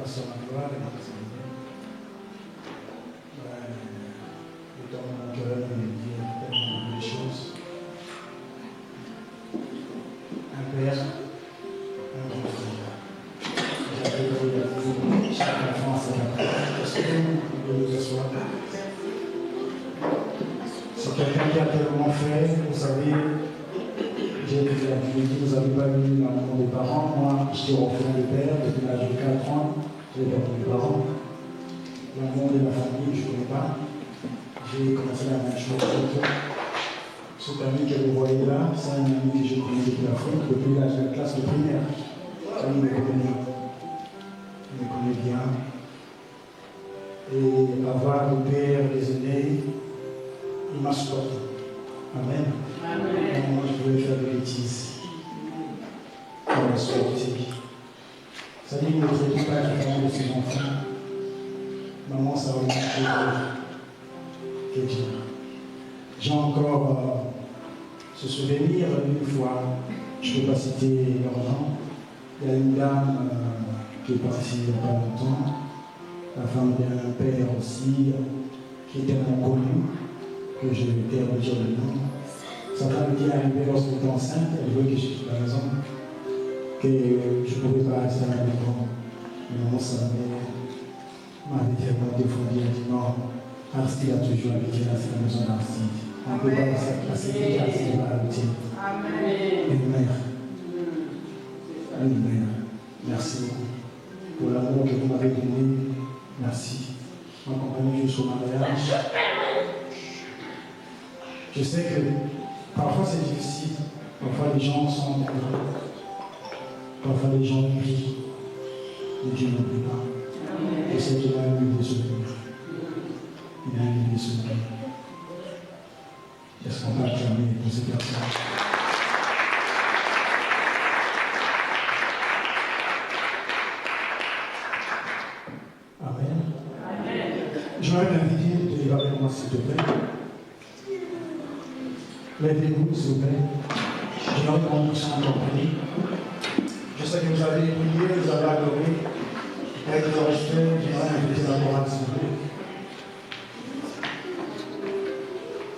pasteur Magloire et dans mon cœur, il dit tellement de choses. Un père, un grand frère. J'avais chaque enfant à sa parce que nous asseoir. C'est quelqu'un qui a tellement fait, vous savez, j'ai dit, vous n'avez pas eu l'amour des parents. Moi, j'étais orphelin de père depuis l'âge de 4 ans, j'ai perdu mes parents. L'amour de la famille, je ne connais pas. J'ai commencé la même chose. Cet ami que vous voyez là, c'est un ami que j'ai connu depuis l'Afrique, depuis l'âge de la classe de primaire. Il me connaît. Il me connaît bien. Et avoir le père, les aînés, il m'a supporté. Amen. Amen. Moi, je voulais faire des bêtises. Il m'a supporté. Ça dit, ne traitez pas différemment de ses enfants. Maman, ça va me que Dieu. J'ai encore ce souvenir une fois, je ne peux pas citer leur nom. Il y a une dame qui est partie il n'y a pas longtemps, la femme d'un père aussi, qui est tellement connue, que je vais taire dire le nom. Sa femme était arrivée lorsqu'elle était enceinte, elle voulait que je sois à la maison, que je ne pouvais pas rester à la maison. Mais mon sa mère m'avait tellement défendu, elle dit non, Arstide a toujours habité à la maison d'Arstide. On ne peut pas passer Arstide à l'habiter. Amen. Une mère. Une mère. Merci beaucoup pour l'amour que vous m'avez donné. Merci. M'accompagner jusqu'au mariage. Je sais que parfois c'est difficile. Parfois les gens sont nombreux. Parfois les gens oublient. Mais Dieu n'oublie pas. Je sais qu'il a eu des souvenirs. Il a eu des souvenirs. Est-ce qu'on va acclamer pour ces personnes? Amen. Amen. J'aurais t'inviter de lire avec moi, s'il te plaît. Levez-vous, s'il vous plaît. J'aimerais qu'on nous sente en prier. Je sais que vous avez prié, vous avez adoré. Avec le respect, j'aimerais inviter la morale, s'il vous plaît.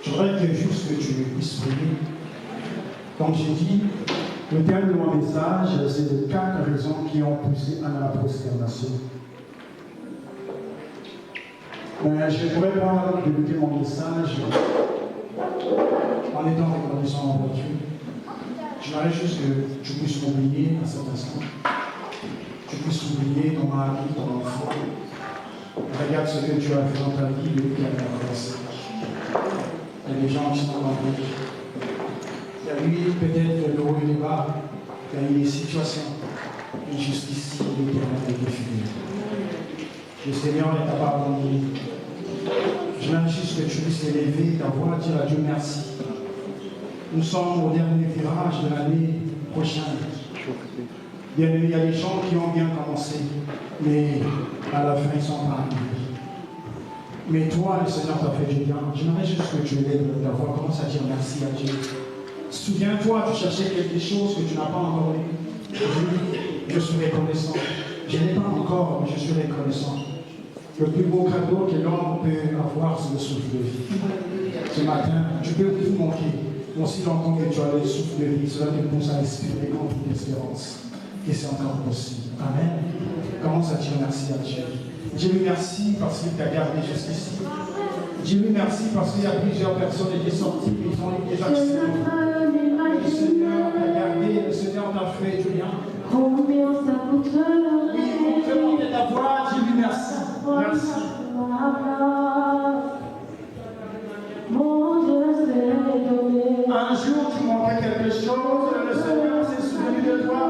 Je voudrais que juste que tu puisses prier. Comme j'ai dit, le thème de mon message, c'est les 4 raisons qui ont poussé à la prosternation. Je pourrais pas débuter mon message en étant reconnaissant envers Dieu. J'aimerais juste que tu puisses m'oublier à cet instant. Tu puisses oublier ton mari, ton enfant. Regarde ce que tu as fait dans ta vie depuis la dernière fois. Il y a des gens qui sont dans la vie. Il y a eu peut-être le haut et le bas. Il y a eu des situations. Et jusqu'ici, l'Éternel a été fidèle. Le Seigneur ne t'a pas abandonné. Je veux juste que tu puisses élever ta voix, dire à Dieu merci. Nous sommes au dernier virage de l'année prochaine. Bien, il y a des gens qui ont bien commencé, mais à la fin, ils sont pas arrivés. Mais toi, le Seigneur t'a fait du bien. J'aimerais juste que tu élèves ta voix, commence à dire merci à Dieu. Souviens-toi, tu cherchais quelque chose que tu n'as pas encore eu. Je suis reconnaissant. Je n'ai pas encore, mais je suis reconnaissant. Le plus beau cadeau que l'homme peut avoir, c'est le souffle de vie. Ce matin, tu peux tout manquer. Aussi longtemps que tu as le souffle de vie, cela te pousse à espérer contre toute espérance. Et c'est encore possible. Amen. Commence à dire merci à Dieu. Dieu merci parce qu'il t'a gardé jusqu'ici. Dieu merci parce qu'il y a plusieurs personnes qui sont sorties, qui ont eu des accidents. Le Seigneur t'a gardé, le Seigneur t'a fait du bien. Combien ça coûterait? Oui, on peut monter ta voix, Dieu merci. Merci. Un jour, tu manquais quelque chose, le Seigneur s'est souvenu de toi.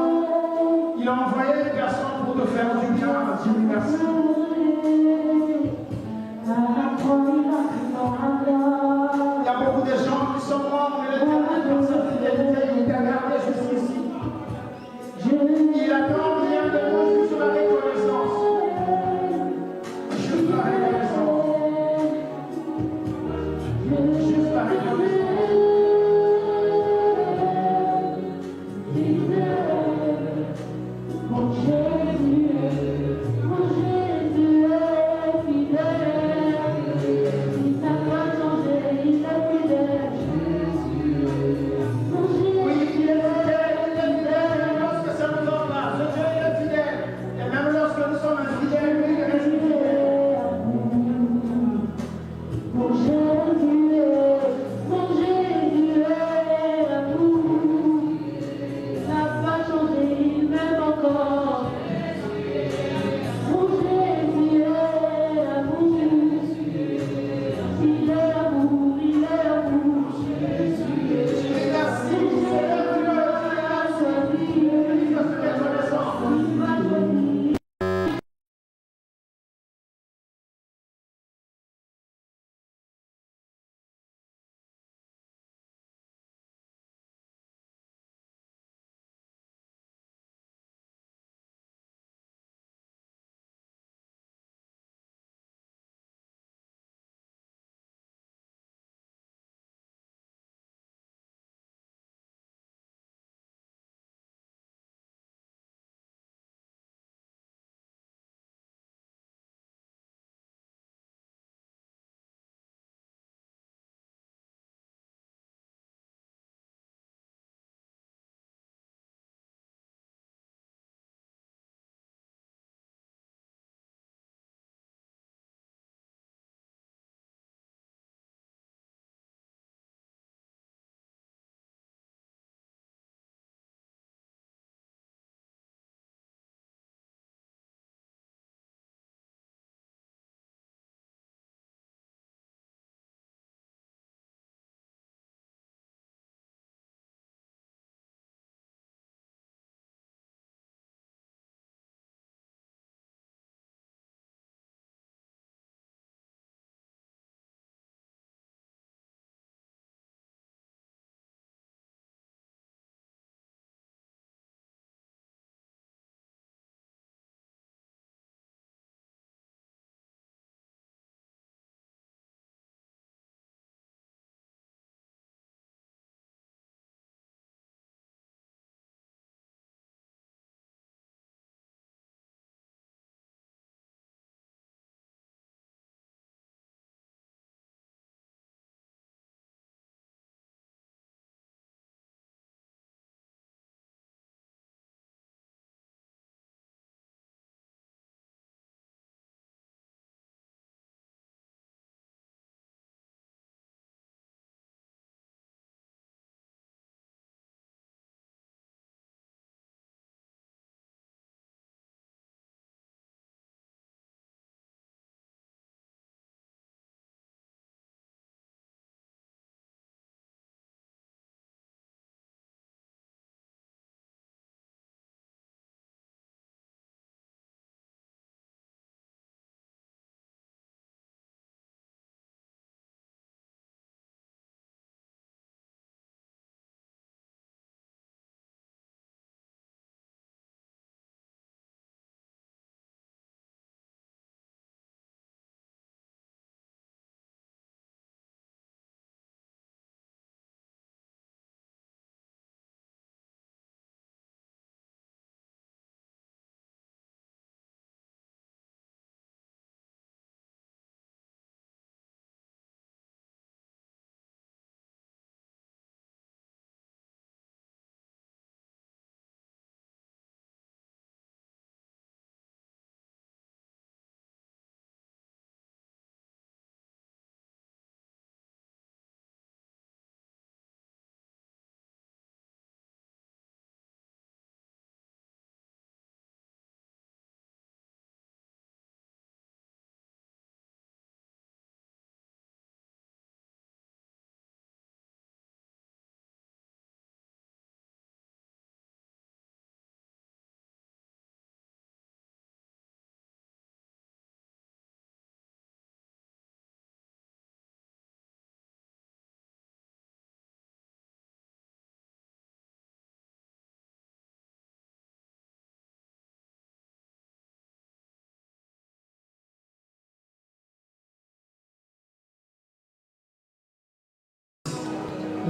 Il a envoyé des personnes pour te faire du bien. Dieu merci. Il y a beaucoup de gens qui sont morts, mais l'Éternel, par sa fidélité, il t'a gardé jusqu'ici. Il attend rien de nous, juste la reconnaissance. Juste la reconnaissance. Juste la reconnaissance. Mon Jésus, mon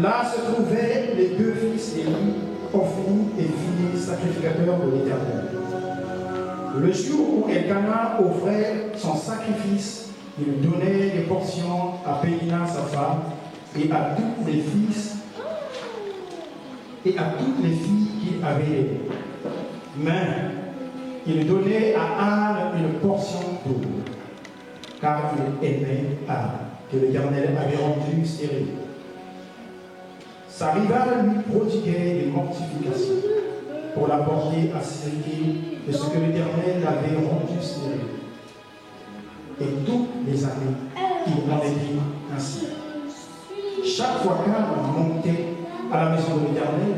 Là se trouvaient les deux fils d'Élie, Ophni et Phinéas, sacrificateurs de l'Éternel. Le jour où Elkana offrait son sacrifice, il donnait des portions à Pénina, sa femme, et à toutes les filles qu'il avait aimées. Mais il donnait à Anne une portion double, car il aimait Anne, que l'Éternel avait rendue stérile. Sa rivale lui prodiguait des mortifications pour la porter à s'irriter de ce que l'Éternel avait rendu stérile. Et toutes les années, il en était ainsi. Chaque fois qu'Anne montait à la maison de l'Éternel,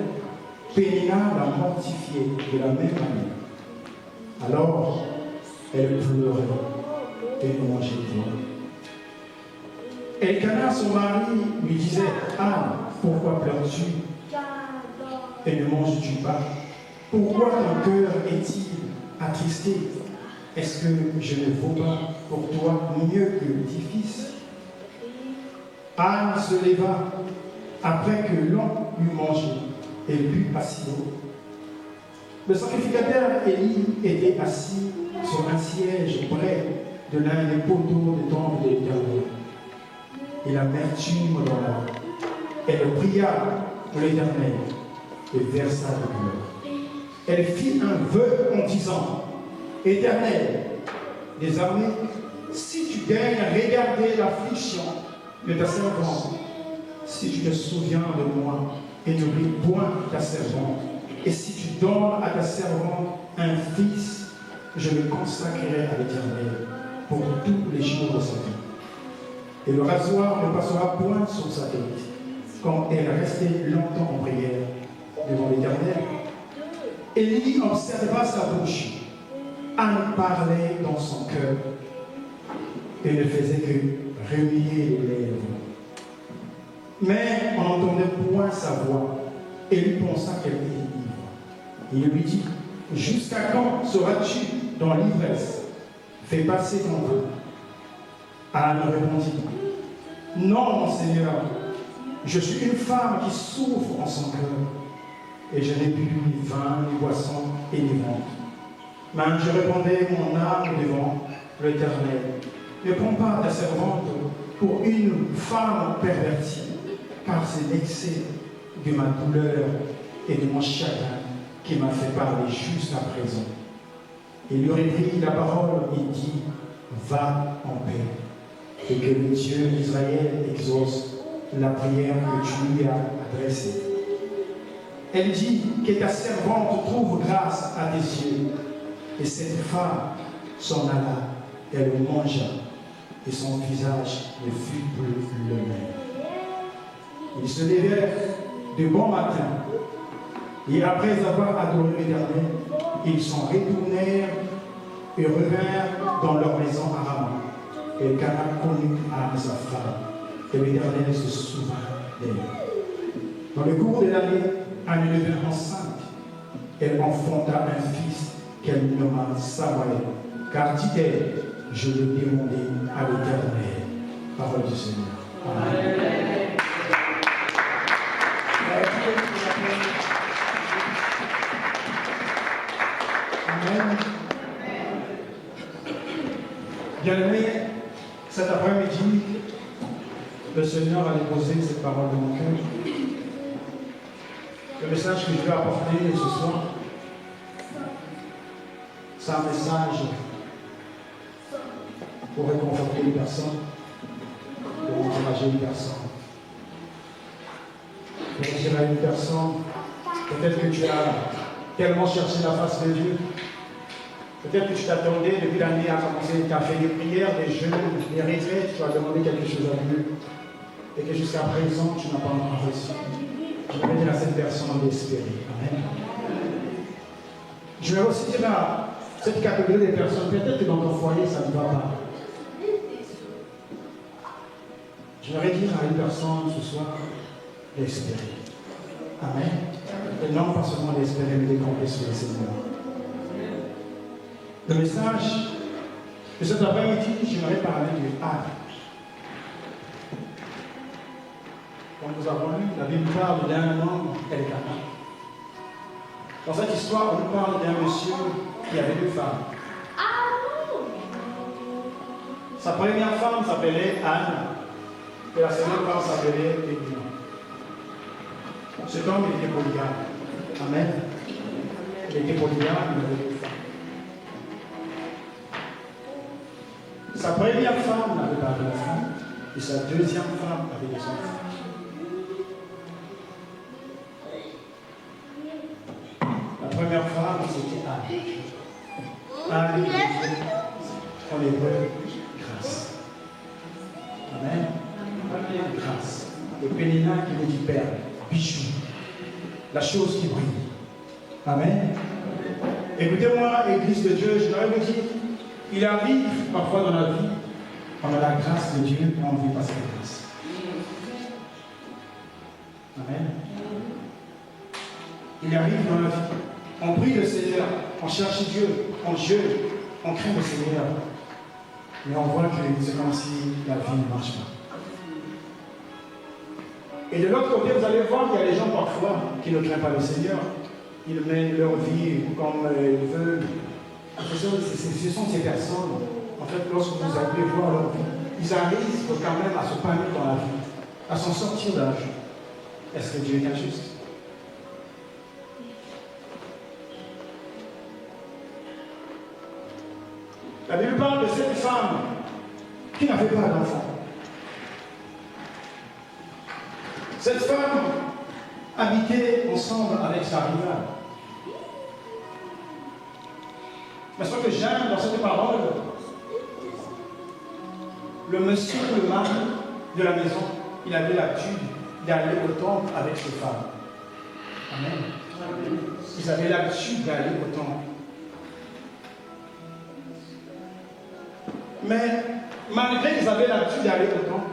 Pénina la mortifiait de la même manière. Alors, elle pleurait et ne mangeait point. Elkana, son mari, lui disait: Anne, pourquoi pleures-tu et ne manges-tu pas? Pourquoi ton cœur est-il attristé? Est-ce que je ne vaux pas pour toi mieux que 10 fils? Anne se leva après que l'on eut mangé et but à Silo. Le sacrificateur Élie était assis sur un siège près de l'un des poteaux du temple de l'Éternel. Et l'amertume dans l'âme. Elle pria pour l'Éternel et versa de pleurs. Elle fit un vœu en disant: Éternel, des armées, si tu daignes regarder l'affliction de ta servante, si tu te souviens de moi et n'oublie point ta servante, et si tu donnes à ta servante un fils, je le consacrerai à l'Éternel pour tous les jours de sa vie. Et le rasoir ne passera point sur sa tête, quand elle restait longtemps en prière devant l'Éternel. Élie observa sa bouche. Anne parlait dans son cœur et ne faisait que remuer les lèvres. Mais on n'entendait point sa voix, et lui pensa qu'elle était ivre. Il lui dit: Jusqu'à quand seras-tu dans l'ivresse? Fais passer ton vin. Anne répondit: Non, mon Seigneur, je suis une femme qui souffre en son cœur, et je n'ai bu ni vin, ni boisson, et ni vente. Mais je répondais mon âme devant l'Éternel: Ne prends pas ta servante pour une femme pervertie, car c'est l'excès de ma douleur et de mon chagrin qui m'a fait parler jusqu'à présent. Il lui reprit la parole et dit: Va en paix, et que le Dieu d'Israël exauce la prière que tu lui as adressée. Elle dit: Que ta servante trouve grâce à tes yeux. Et cette femme s'en alla, elle mangea, et son visage ne fut plus le même. Ils se levèrent de bon matin, et après avoir adoré l'Éternel, ils s'en retournèrent et revinrent dans leur maison à Rama. Et Elkana connut Anne sa femme, et l'Éternel se souvint d'elle. Dans le cours de l'année, Anne devint enceinte. Elle enfanta un fils qu'elle nomma Samuel, car dit-elle: Je l'ai demandé à l'Éternel. Parole du Seigneur. Amen. Amen. Bien-aimé, cet après-midi, le Seigneur a déposé cette parole dans mon cœur. Le message que je vais apporter ce soir, c'est un message pour réconforter une personne, pour encourager une personne, pour dire à une personne: peut-être que tu as tellement cherché la face de Dieu, peut-être que tu t'attendais depuis l'année à commencer, tu as fait des prières, des jeûnes, des retraites, tu as demandé quelque chose à Dieu, et que jusqu'à présent tu n'as pas encore reçu. Je vais dire à cette personne d'espérer. Amen. Je vais aussi dire à cette catégorie de personnes, peut-être que dans ton foyer, ça ne va pas. Je vais dire à une personne ce soir d'espérer. Amen. Et non pas seulement d'espérer, mais de compter sur le Seigneur. Le message de cet après-midi, j'aimerais parler de Anne. comme nous avons lu, la Bible parle d'un homme Elkanah. Dans cette histoire, on nous parle d'un monsieur qui avait 2 femmes. Sa première femme s'appelait Anne, et la seconde femme s'appelait Pénina. Cet homme était polygame. Amen. Il était polygame, il avait 2 femmes. Sa première femme n'avait pas d'enfant, et sa deuxième femme avait des enfants. La première femme, c'était Anne. Anne, en hébreu, grâce. Amen. Grâce. Et Pénina qui nous dit perle, bijou, la chose qui brille. Amen. Écoutez-moi, Église de Dieu, je voudrais vous dire, il arrive parfois dans la vie, on a la grâce de Dieu, on ne vit pas cette grâce. Amen. Il arrive dans la vie, on prie le Seigneur, on cherche Dieu, on jeûne, on craint le Seigneur. Mais on voit que c'est comme si la vie ne marche pas. Et de l'autre côté, vous allez voir qu'il y a des gens parfois qui ne craignent pas le Seigneur. Ils mènent leur vie comme ils veulent. Ce sont ces personnes, en fait, lorsque vous allez voir leur vie, ils arrivent quand même à se paniquer dans la vie, à s'en sortir de la vie. Est-ce que Dieu est injuste? La Bible parle de cette femme qui n'avait pas d'enfant. Cette femme habitait ensemble avec sa rivale. Mais ce que j'aime dans cette parole, le monsieur, le mari de la maison, il avait l'habitude d'aller au temple avec ses femmes. Amen. Ils avaient l'habitude d'aller au temple. Mais malgré qu'ils avaient l'habitude d'aller au temple,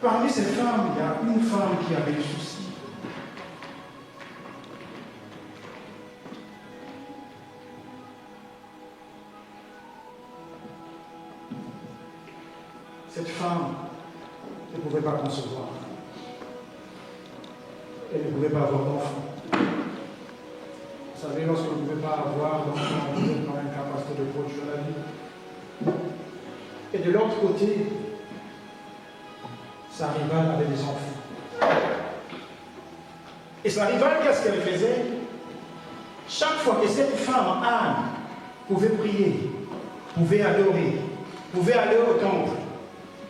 parmi ces femmes, il y a une femme qui avait des soucis. Cette femme ne pouvait pas concevoir. Elle ne pouvait pas avoir d'enfant. Vous savez, lorsqu'on ne pouvait pas avoir d'enfant, on était dans l'incapacité de produire la vie. Et de l'autre côté, sa rivale avait des enfants. Et sa rivale, qu'est-ce qu'elle faisait? Chaque fois que cette femme, Anne, pouvait prier, pouvait adorer, pouvait aller au temple,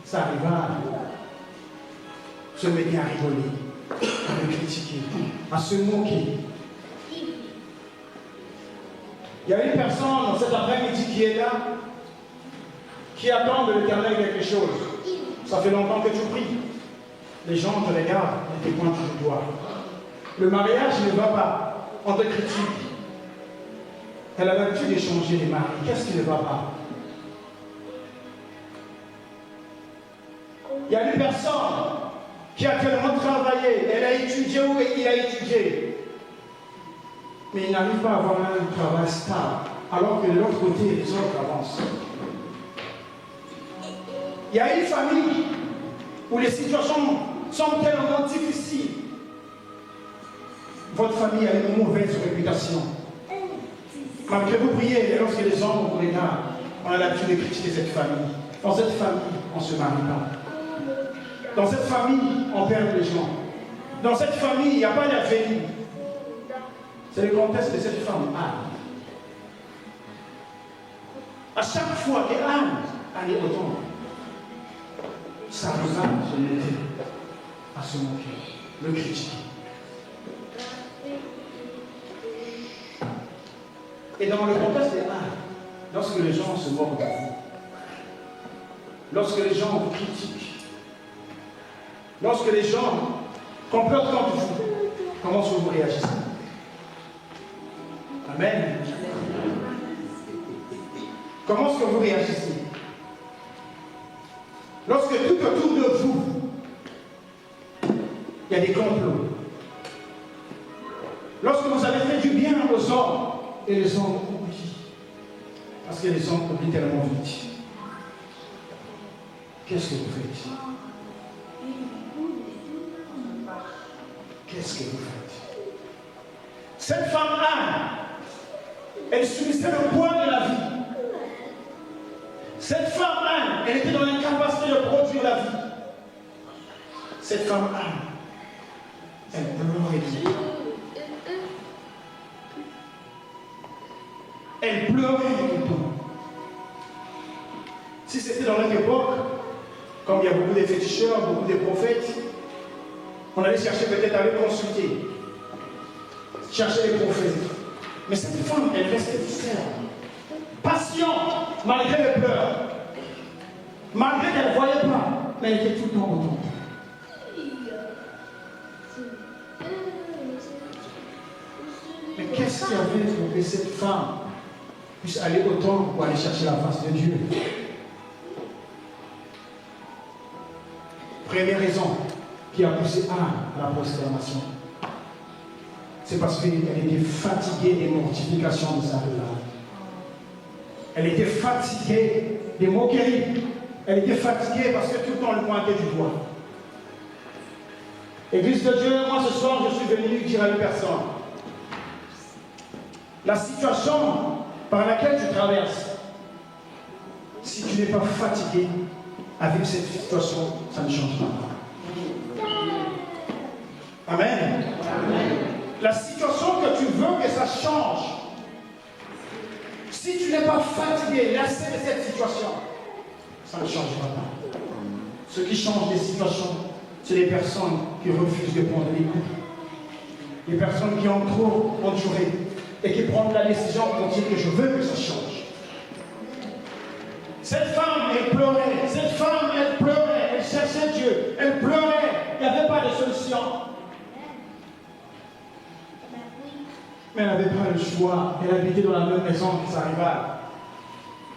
sa rivale se mettait à rigoler, à le critiquer, à se moquer. Il y a une personne dans cet après-midi qui est là, qui attend de l'Éternel quelque chose. Ça fait longtemps que tu pries. Les gens te regardent et te pointent du doigt. Le mariage ne va pas, on te critique. Elle a l'habitude d'échanger les maris. Qu'est-ce qui ne va pas? Il y a une personne qui a tellement travaillé, elle a étudié où il a étudié, mais il n'arrive pas à avoir un travail stable, alors que de l'autre côté, les autres avancent. Il y a une famille où les situations sont tellement difficiles. Votre famille a une mauvaise réputation. Malgré vous priez, et lorsque les hommes vous regardent, on a l'habitude de critiquer cette famille. Dans cette famille, on ne se marie pas. Dans cette famille, on perd les gens. Dans cette famille, il n'y a pas d'avenir. C'est le contexte de cette femme, Anne. À chaque fois que Anne allait au temple, sa rivale se mettait à se moquer, le critiquer. Et dans le contexte de Anne, lorsque les gens se moquent de vous, lorsque les gens vous critiquent, lorsque les gens complotent contre vous, comment est-ce que vous réagissez? Amen. Comment est-ce que vous réagissez? Lorsque tout autour de vous, il y a des complots. Lorsque vous avez fait du bien aux hommes, et les hommes oublient. Parce que les hommes oublient tellement vite. Qu'est-ce que vous faites? Qu'est-ce que vous faites? Cette femme Anne, elle subissait le poids de la vie. Cette femme Anne, elle était dans l'incapacité de produire la vie. Cette femme Anne, elle pleurait tout le temps. Elle pleurait tout le temps. Si c'était dans notre époque, comme il y a beaucoup de féticheurs, beaucoup de prophètes, on allait chercher peut-être à les consulter, chercher les prophètes. Mais cette femme, elle restait ferme, patiente, malgré les pleurs, malgré qu'elle ne voyait pas, mais elle était tout le temps au temple. Mais qu'est-ce qui avait pour que cette femme puisse aller au temple pour aller chercher la face de Dieu? Première raison qui a poussé Anne à la prosternation, c'est parce qu'elle était fatiguée des mortifications de sa vie. Elle était fatiguée des moqueries. Elle était fatiguée parce que tout le temps on le pointait du doigt. Église de Dieu, moi ce soir je suis venu dire à une personne, la situation par laquelle tu traverses, si tu n'es pas fatigué avec cette situation, ça ne changera pas. Amen. Amen. La situation que tu veux que ça change, si tu n'es pas fatigué, lassé de cette situation, ça ne changera pas. Ce qui change des situations, c'est les personnes qui refusent de prendre les coups. Les personnes qui ont trop enduré et qui prennent la décision pour dire que je veux que ça change. Cette femme, elle pleurait. Cette femme, elle pleurait. Elle cherchait Dieu. Elle pleurait. Il n'y avait pas de solution. Mais elle n'avait pas le choix. Elle habitait dans la même maison que sa rivale.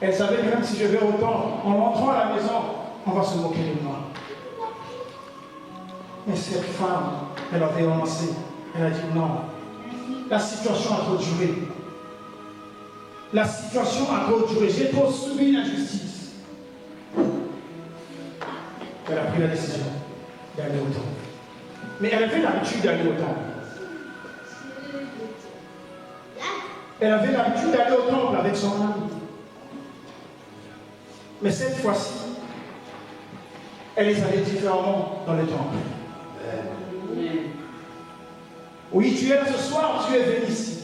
Elle savait que même si je vais au temple, en rentrant à la maison, on va se moquer de moi. Mais cette femme, elle avait avancé. Elle a dit non. La situation a trop duré. La situation a trop duré. J'ai trop subi l'injustice. Elle a pris la décision d'aller au temple. Mais elle avait l'habitude d'aller au temple. Elle avait l'habitude d'aller au temple avec son ami. Mais cette fois-ci, elle les allait différemment dans le temple. Oui, tu es là ce soir, tu es venu ici.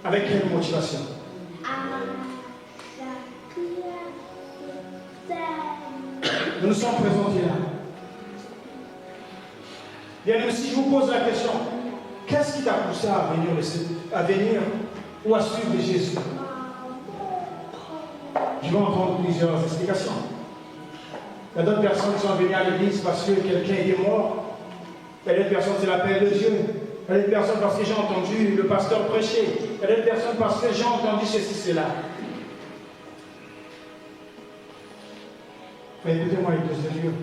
Avec quelle motivation? Nous nous sommes présentés là. Bien, si je vous pose la question, qu'est-ce qui t'a poussé à venir ou à suivre Jésus? Je vais entendre plusieurs explications. Il y a d'autres personnes qui sont venues à l'église parce que quelqu'un est mort. Il y a d'autres personnes, c'est l'appel de Dieu. Il y a d'autres personnes parce que j'ai entendu le pasteur prêcher. Il y a d'autres personnes parce que j'ai entendu ceci, cela. Mais écoutez-moi, l'Église de Dieu.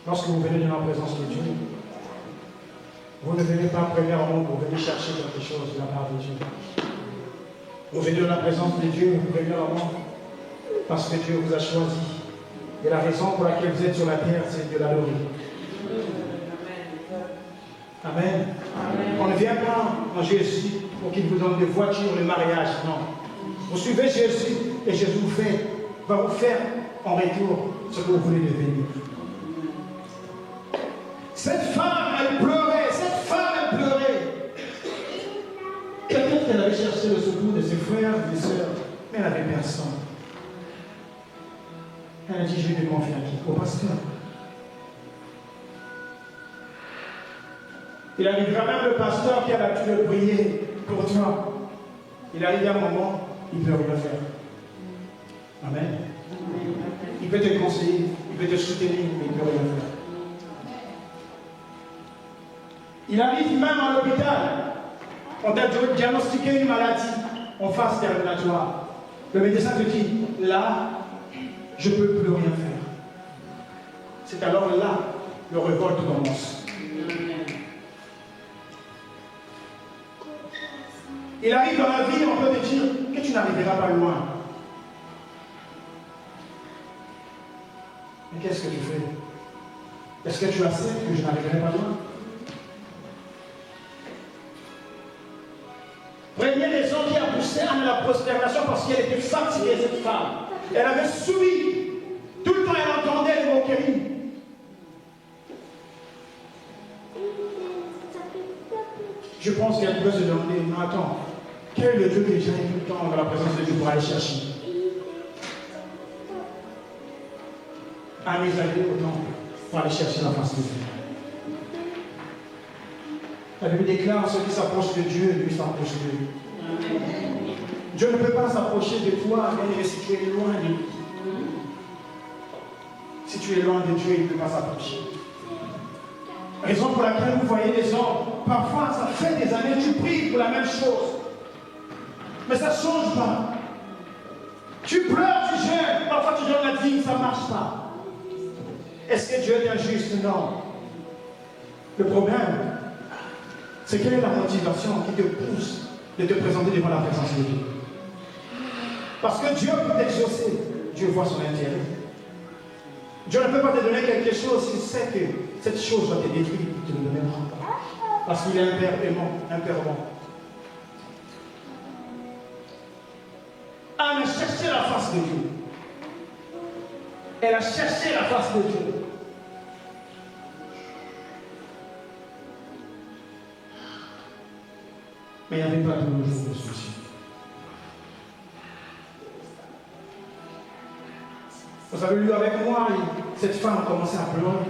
Lorsque vous venez dans la présence de Dieu, vous ne venez pas premièrement pour venir chercher quelque chose de la part de Dieu. Vous venez dans la présence de Dieu, premièrement, parce que Dieu vous a choisi. Et la raison pour laquelle vous êtes sur la terre, c'est de l'adorer. Amen. Amen. On ne vient pas en Jésus pour qu'il vous donne des voitures, le mariage, non. Vous suivez Jésus et Jésus va vous faire en retour ce que vous voulez devenir. Cette femme, elle pleurait. Cette femme, elle pleurait. Peut-être qu'elle avait cherché le secours de ses frères, des sœurs, mais elle n'avait personne. Elle a dit, je vais me confier à qui? Au pasteur. Il arrivera même le pasteur qui a l'habitude de prier pour toi. Il arrive à un moment, il ne peut rien faire. Amen. Il peut te conseiller, il peut te soutenir, mais il ne peut rien faire. Il arrive même à l'hôpital. On t'a diagnostiqué une maladie en phase terminatoire. Le médecin te dit, là, je ne peux plus rien faire. C'est alors là, le révolte commence. Il arrive dans la vie, on peut te dire que tu n'arriveras pas loin. qu'est-ce que tu fais? Est-ce que tu acceptes que je n'arriverai pas loin? Première raison qui a poussé à la prosternation parce qu'elle était fatiguée, cette femme. Elle avait subi. Tout le temps, elle entendait les moqueries. Je pense qu'elle pouvait se demander, non, attends, quel est le Dieu que j'ai tout le temps dans la présence de Dieu pour aller chercher? Allez aller au temple pour aller chercher la face de Dieu. La Bible déclare, ceux qui s'approchent de Dieu, lui s'approche de lui. Dieu ne peut pas s'approcher de toi, mais si tu es loin de lui. Si tu es loin de Dieu, il ne peut pas s'approcher. Raison pour laquelle vous voyez les hommes, parfois ça fait des années, tu pries pour la même chose. Mais ça ne change pas. Tu pleures, tu jeûnes, parfois tu donnes la dîme, ça ne marche pas. Est-ce que Dieu est injuste? Non. Le problème, c'est quelle est la motivation qui te pousse de te présenter devant la présence de Dieu? Parce que Dieu peut t'exaucer. Dieu voit son intérêt. Dieu ne peut pas te donner quelque chose s'il sait que cette chose va te détruire pour te le donner. Parce qu'il est impermanent. Anne a cherché la face de Dieu. Elle a cherché la face de Dieu. Mais il n'y avait pas de nos jours de souci. Vous avez lu avec moi, cette femme a commencé à pleurer.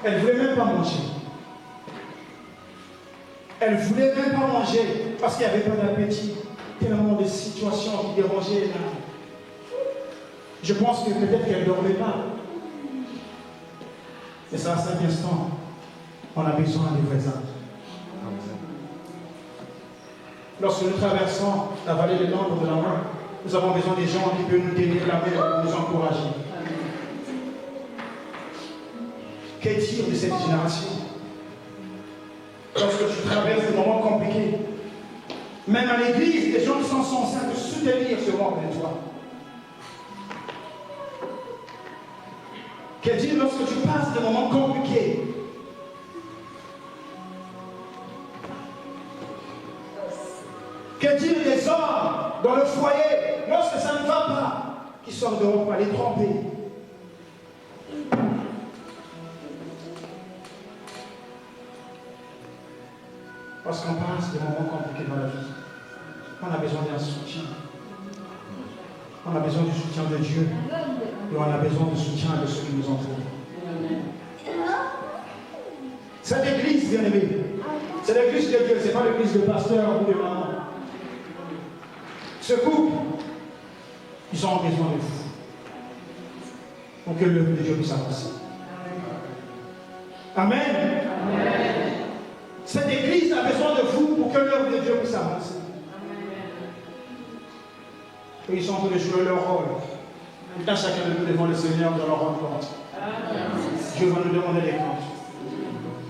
Elle ne voulait même pas manger. Elle ne voulait même pas manger parce qu'il n'y avait pas d'appétit. Tellement de situations qui dérangeaient. Je pense que peut-être qu'elle ne dormait pas. Et ça, à cet instant, on a besoin de vrais âmes. Lorsque nous traversons la vallée de l'ombre de la mort, nous avons besoin des gens qui peuvent nous tenir la main pour nous encourager. Que dire de cette génération? Lorsque tu traverses des moments compliqués, même à l'église, les gens sont censés te soutenir ce manque de toi. Que dire lorsque tu passes des moments compliqués? Que dire des hommes dans le foyer, lorsque ça ne va pas, qui sortent dehors pour aller tromper? Parce qu'on passe des moments compliqués dans la vie. On a besoin d'un soutien. On a besoin du soutien de Dieu. Et on a besoin du soutien de ceux qui nous entourent. Cette église, bien aimée, c'est l'église de Dieu, ce n'est pas l'église de pasteur ou de maman. Ce couple, ils ont besoin de vous. Pour que l'œuvre de Dieu puisse avancer. Amen. Amen. Cette église a besoin de vous pour que l'œuvre de Dieu puisse avancer. Et ils sont en train de jouer leur rôle. Tout à chacun de nous devant le Seigneur de leur rendre compte. Dieu va nous demander des comptes.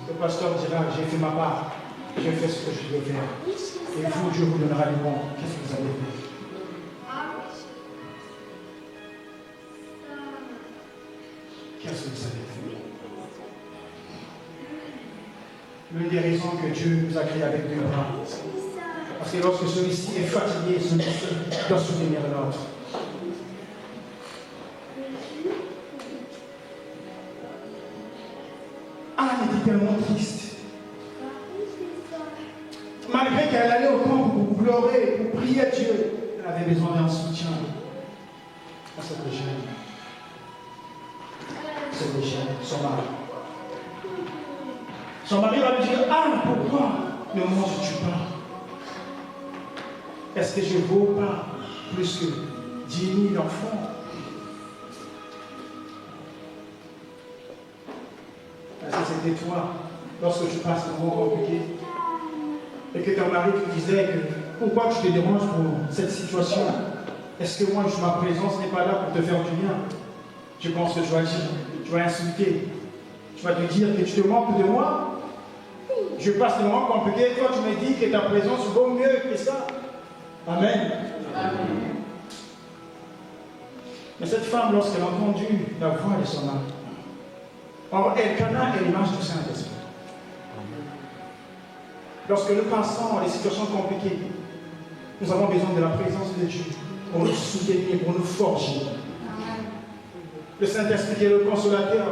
Le pasteur dira, j'ai fait ma part. J'ai fait ce que je devais faire. Et vous, Dieu vous donnera les comptes. Qu'est-ce que vous avez fait? Qu'est-ce que vous avez fait? L'une des raisons que Dieu nous a créés avec deux bras. Parce que lorsque celui-ci est fatigué, celui-ci doit soutenir l'autre. Anne était tellement triste. Malgré qu'elle allait au temple pour pleurer, pour prier Dieu, elle avait besoin d'un soutien. C'est le jeune. C'est le jeune, son mari. Son mari va lui dire, Anne, pourquoi ne manges-tu pas? Est-ce que je ne vaux pas plus que 10 000 enfants? Est-ce que c'était toi, lorsque tu passes un moment compliqué, et que ton mari te disait que pourquoi tu te déranges pour cette situation? Est-ce que moi, ma présence n'est pas là pour te faire du bien? Je pense que tu vas dire, tu vas insulter, tu vas te dire que tu te manques de moi. Je passe des moments compliqués, toi tu me dis que ta présence vaut mieux que ça. Amen. Amen. Mais cette femme, lorsqu'elle a entendu la voix de son mari, or Elkanah est l'image du Saint-Esprit. Lorsque nous passons à des situations compliquées, nous avons besoin de la présence de Dieu pour nous soutenir, pour nous forger. Le Saint-Esprit est le consolateur.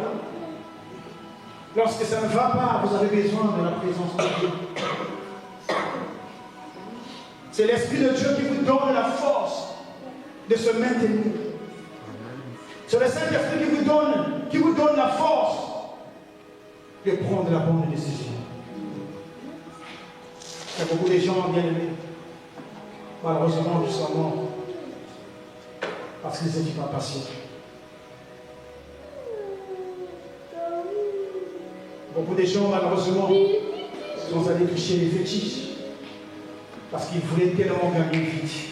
Lorsque ça ne va pas, vous avez besoin de la présence de Dieu. C'est l'Esprit de Dieu qui vous donne la force de se maintenir. C'est le Saint-Esprit qui vous donne la force de prendre la bonne décision. Il y a beaucoup de gens bien aimés. Malheureusement, nous sommes morts parce qu'ils n'étaient pas patients. Beaucoup de gens, malheureusement, sont allés toucher les fétiches parce qu'ils voulaient tellement gagner vite.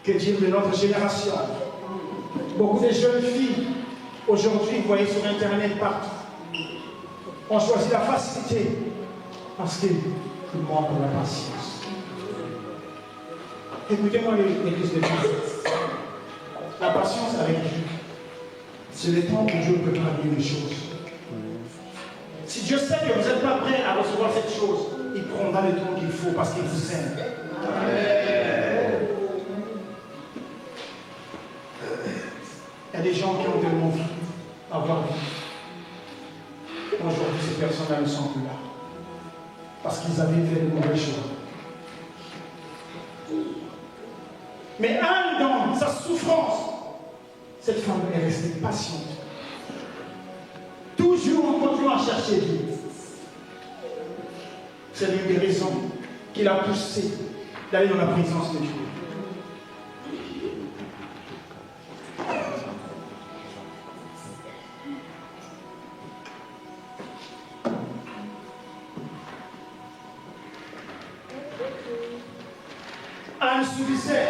Que dire de notre génération? Beaucoup de jeunes filles, aujourd'hui, vous voyez sur Internet partout, ont choisi la facilité parce qu'ils manquent de la patience. Écoutez-moi, l'Église de Dieu. La patience avec Dieu, c'est le temps que Dieu prépare bien les choses. Si Dieu sait que vous n'êtes pas prêt à recevoir cette chose, il prendra le temps qu'il faut parce qu'il vous aime. Il y a des gens qui ont tellement vu avoir vu. Aujourd'hui, ces personnes-là ne sont plus là. Parce qu'ils avaient fait de mauvais choix. Mais Anne, dans sa souffrance, cette femme est restée patiente. Toujours en continuant à chercher Dieu. C'est l'une des raisons qui l'a poussé d'aller dans la présence de Dieu. Anne suffisait.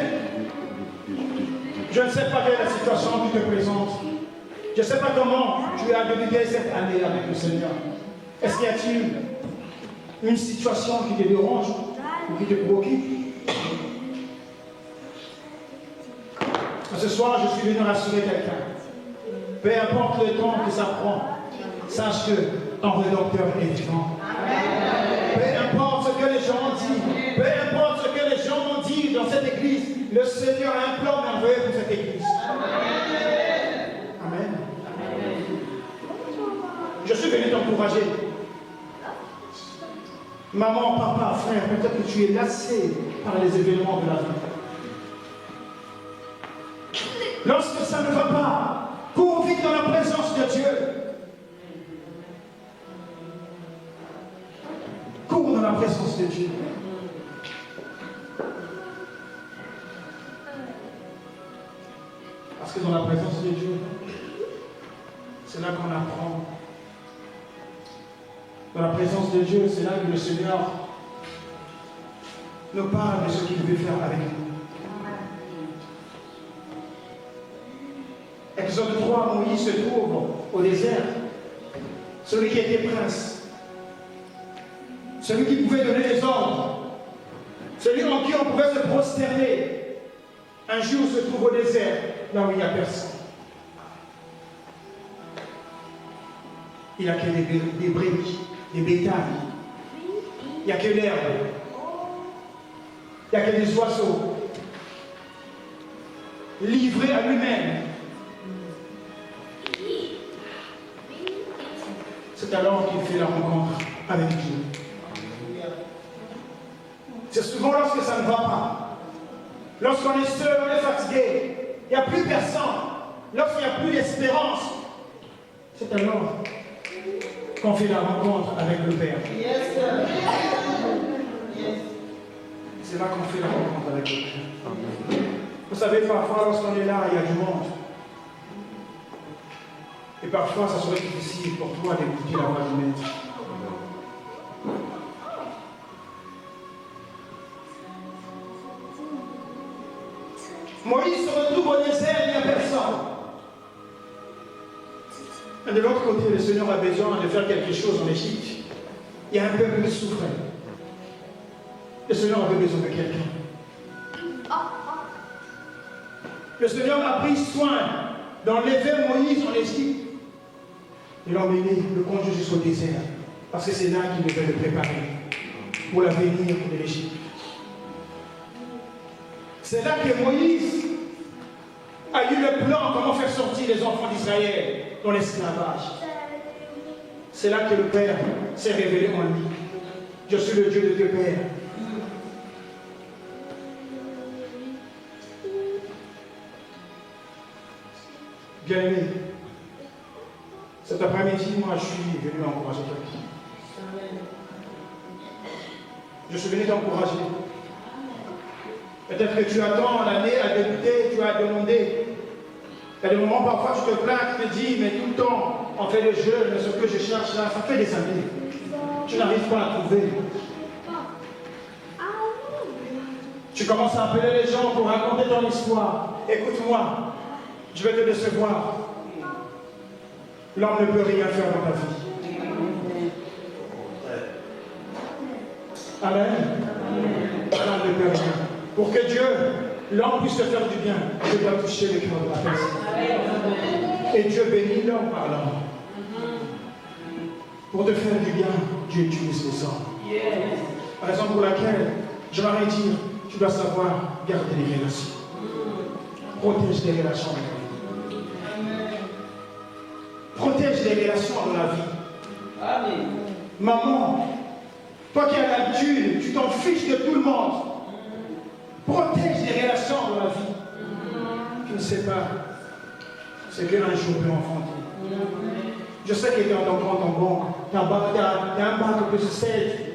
Je ne sais pas quelle est la situation qui te présente. Je ne sais pas comment tu as débuté cette année avec le Seigneur. Est-ce qu'il y a-t-il une situation qui te dérange ou qui te préoccupe? Ce soir, je suis venu rassurer quelqu'un. Peu importe le temps que ça prend, sache que ton rédempteur est vivant. Peu importe ce que les gens ont dit, peu importe ce que les gens ont dit dans cette église, le Seigneur a un plan merveilleux pour cette église. Amen. Je suis venu t'encourager. Maman, papa, frère, peut-être que tu es lassé par les événements de la vie. Lorsque ça ne va pas, cours vite dans la présence de Dieu. Cours dans la présence de Dieu. Parce que dans la présence de Dieu, c'est là qu'on apprend. Dans la présence de Dieu, c'est là que le Seigneur nous parle de ce qu'il veut faire avec nous. Exode 3, Moïse se trouve au désert. Celui qui était prince. Celui qui pouvait donner les ordres. Celui en qui on pouvait se prosterner. Un jour se trouve au désert, là où il n'y a personne. Il n'y a que des brebis, des bétails. Il n'y a que l'herbe. Il n'y a que des oiseaux. Livrés à lui-même. C'est alors qu'il fait la rencontre avec Dieu. C'est souvent lorsque ça ne va pas. Lorsqu'on est seul, on est fatigué. Il n'y a plus personne. Lorsqu'il n'y a plus d'espérance. C'est alors qu'on fait la rencontre avec le Père. C'est là qu'on fait la rencontre avec le Père. Vous savez, parfois, lorsqu'on est là, il y a du monde. Et parfois, ça serait difficile pour toi d'écouter la voix du Maître. Moïse se retrouve au désert, il n'y a personne. Et de l'autre côté, le Seigneur a besoin de faire quelque chose en Égypte. Il y a un peuple qui souffrait. Le Seigneur avait besoin de quelqu'un. Le Seigneur a pris soin d'enlever Moïse en Égypte et l'emmener, le conduire jusqu'au désert. Parce que c'est là qu'il devait le préparer pour l'avenir de l'Égypte. C'est là que Moïse a eu le plan comment faire sortir les enfants d'Israël dans l'esclavage. C'est là que le Père s'est révélé en lui. Je suis le Dieu de tes pères. Bien-aimé, cet après-midi, moi, je suis venu encourager quelqu'un. Je suis venu t'encourager. Peut-être que tu attends l'année à débuter, tu as demandé. Il y a des moments, parfois, tu te plains, tu te dis, mais tout le temps, on fait des jeux, mais ce que je cherche là, ça fait des années. Tu n'arrives pas à trouver. Tu commences à appeler les gens pour raconter ton histoire. Écoute-moi, je vais te décevoir. L'homme ne peut rien faire dans ta vie. Amen. L'homme ne peut rien. Pour que Dieu, l'homme puisse te faire du bien, Dieu doit toucher le cœur de la personne. Et Dieu bénit l'homme par l'homme. Pour te faire du bien, Dieu utilise les hommes. Raison pour laquelle, je m'arrête dire, tu dois savoir garder les relations. Protège les relations dans la vie. Protège les relations dans la vie. Amen. Maman, toi qui as l'habitude, tu t'en fiches de tout le monde. Protège les relations dans la vie. Tu ne sais pas ce qu'un jour peut enfanter. Je sais que tu es en compte en banque, tu as un bac plus 7.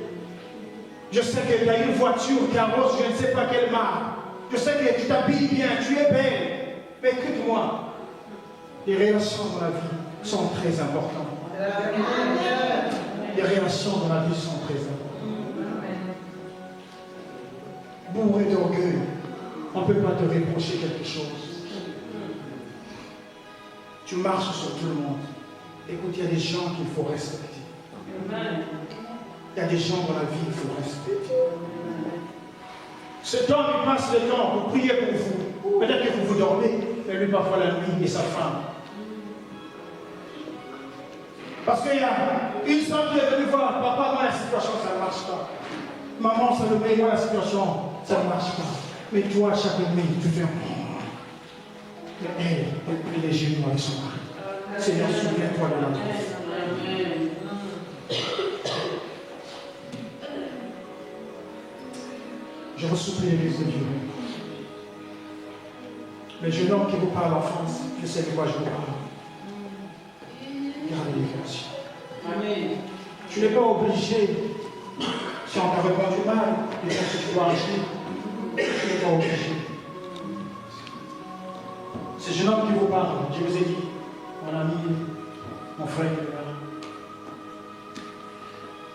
Je sais que tu as une voiture carrosse, je ne sais pas quelle marque. Je sais que tu t'habilles bien, tu es belle. Mais écoute-moi, les relations dans la vie sont très importantes. Les relations dans la vie sont très importantes. Bourré d'orgueil, on ne peut pas te reprocher quelque chose. Tu marches sur tout le monde. Écoute, il y a des gens qu'il faut respecter. Il y a des gens dans la vie qu'il faut respecter. Cet homme, il passe le temps pour prier pour vous. Peut-être que vous dormez, mais lui parfois la nuit et sa femme. Parce qu'il y a une soeur qui est venue voir, papa, moi la situation, ça ne marche pas. Maman, ça me met, moi la situation, ça ne marche pas. Mais toi, chaque nuit, tu fais mais elle prie les genoux avec son mari. Seigneur, souviens-toi de la vie. Je vous supplie, l'Église de Dieu. Le jeune homme qui vous parle en France, je sais de quoi je vous parle. Gardez les relations. Amen. Tu n'es pas obligé, si on t'a répondu mal, de faire ce que tu dois agir. Tu n'es pas obligé. Ce jeune homme qui vous parle, je vous ai dit, mon ami, mon frère,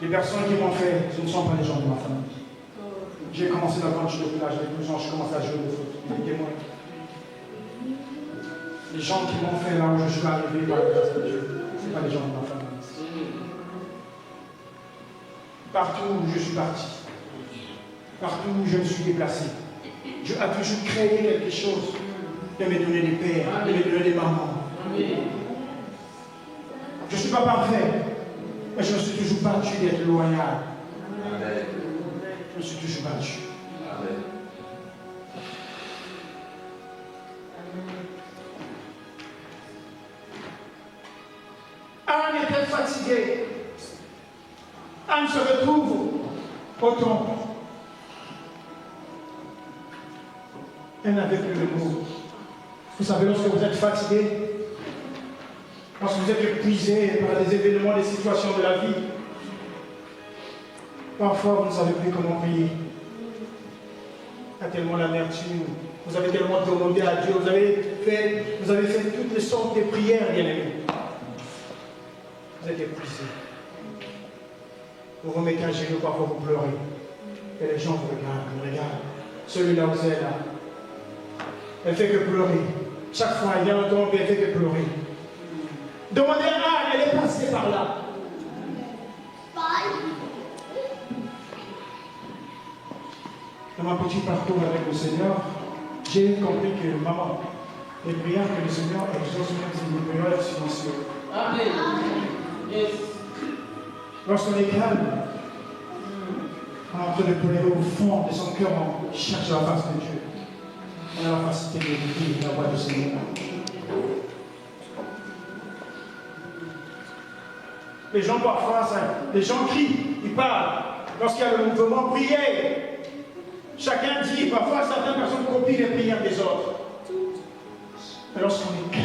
les personnes qui m'ont fait, ce ne sont pas les gens de ma famille. J'ai commencé dans le village avec 12 ans, je commence à jouer au foot, des témoins. Les gens qui m'ont fait là où je suis arrivé par la grâce de Dieu, ce ne sont pas les gens de ma famille. Partout où je suis parti, partout où je me suis déplacé, Dieu a toujours créé quelque chose de me donner des pères, de me donner des mamans. Je ne suis pas parfait, mais je me suis toujours battu d'être loyal. Je me suis toujours battu. Anne était fatiguée. Anne se retrouve au temple. Elle n'avait plus le mot. Vous savez, lorsque vous êtes fatigué, lorsque vous êtes épuisé par des événements, des situations de la vie, parfois vous ne savez plus comment prier. Il y a tellement d'amertume. Vous avez tellement demandé à Dieu. Vous avez fait toutes les sortes de prières, bien aimés. Vous êtes épuisé. Vous remettez à genoux, parfois vous pleurez. Et les gens vous regardent. Celui-là, vous êtes là. Elle fait que pleurer. Chaque fois, il vient au temple et elle fait que pleurer. Demandez à Anne, elle est passée par là. mon petit parcours avec le Seigneur, j'ai compris que, maman, les prières que le Seigneur exauce même si les prières silencieuses. Amen. Yes. Lorsqu'on est calme, on est en train de pleurer au fond de son cœur, on cherche la face de Dieu. On a la facilité de vivre la voix du Seigneur. Les gens parfois, les gens crient, ils parlent. Lorsqu'il y a le mouvement, priez. Chacun dit, parfois certaines personnes copient les prières des autres. Mais lorsqu'on est calme,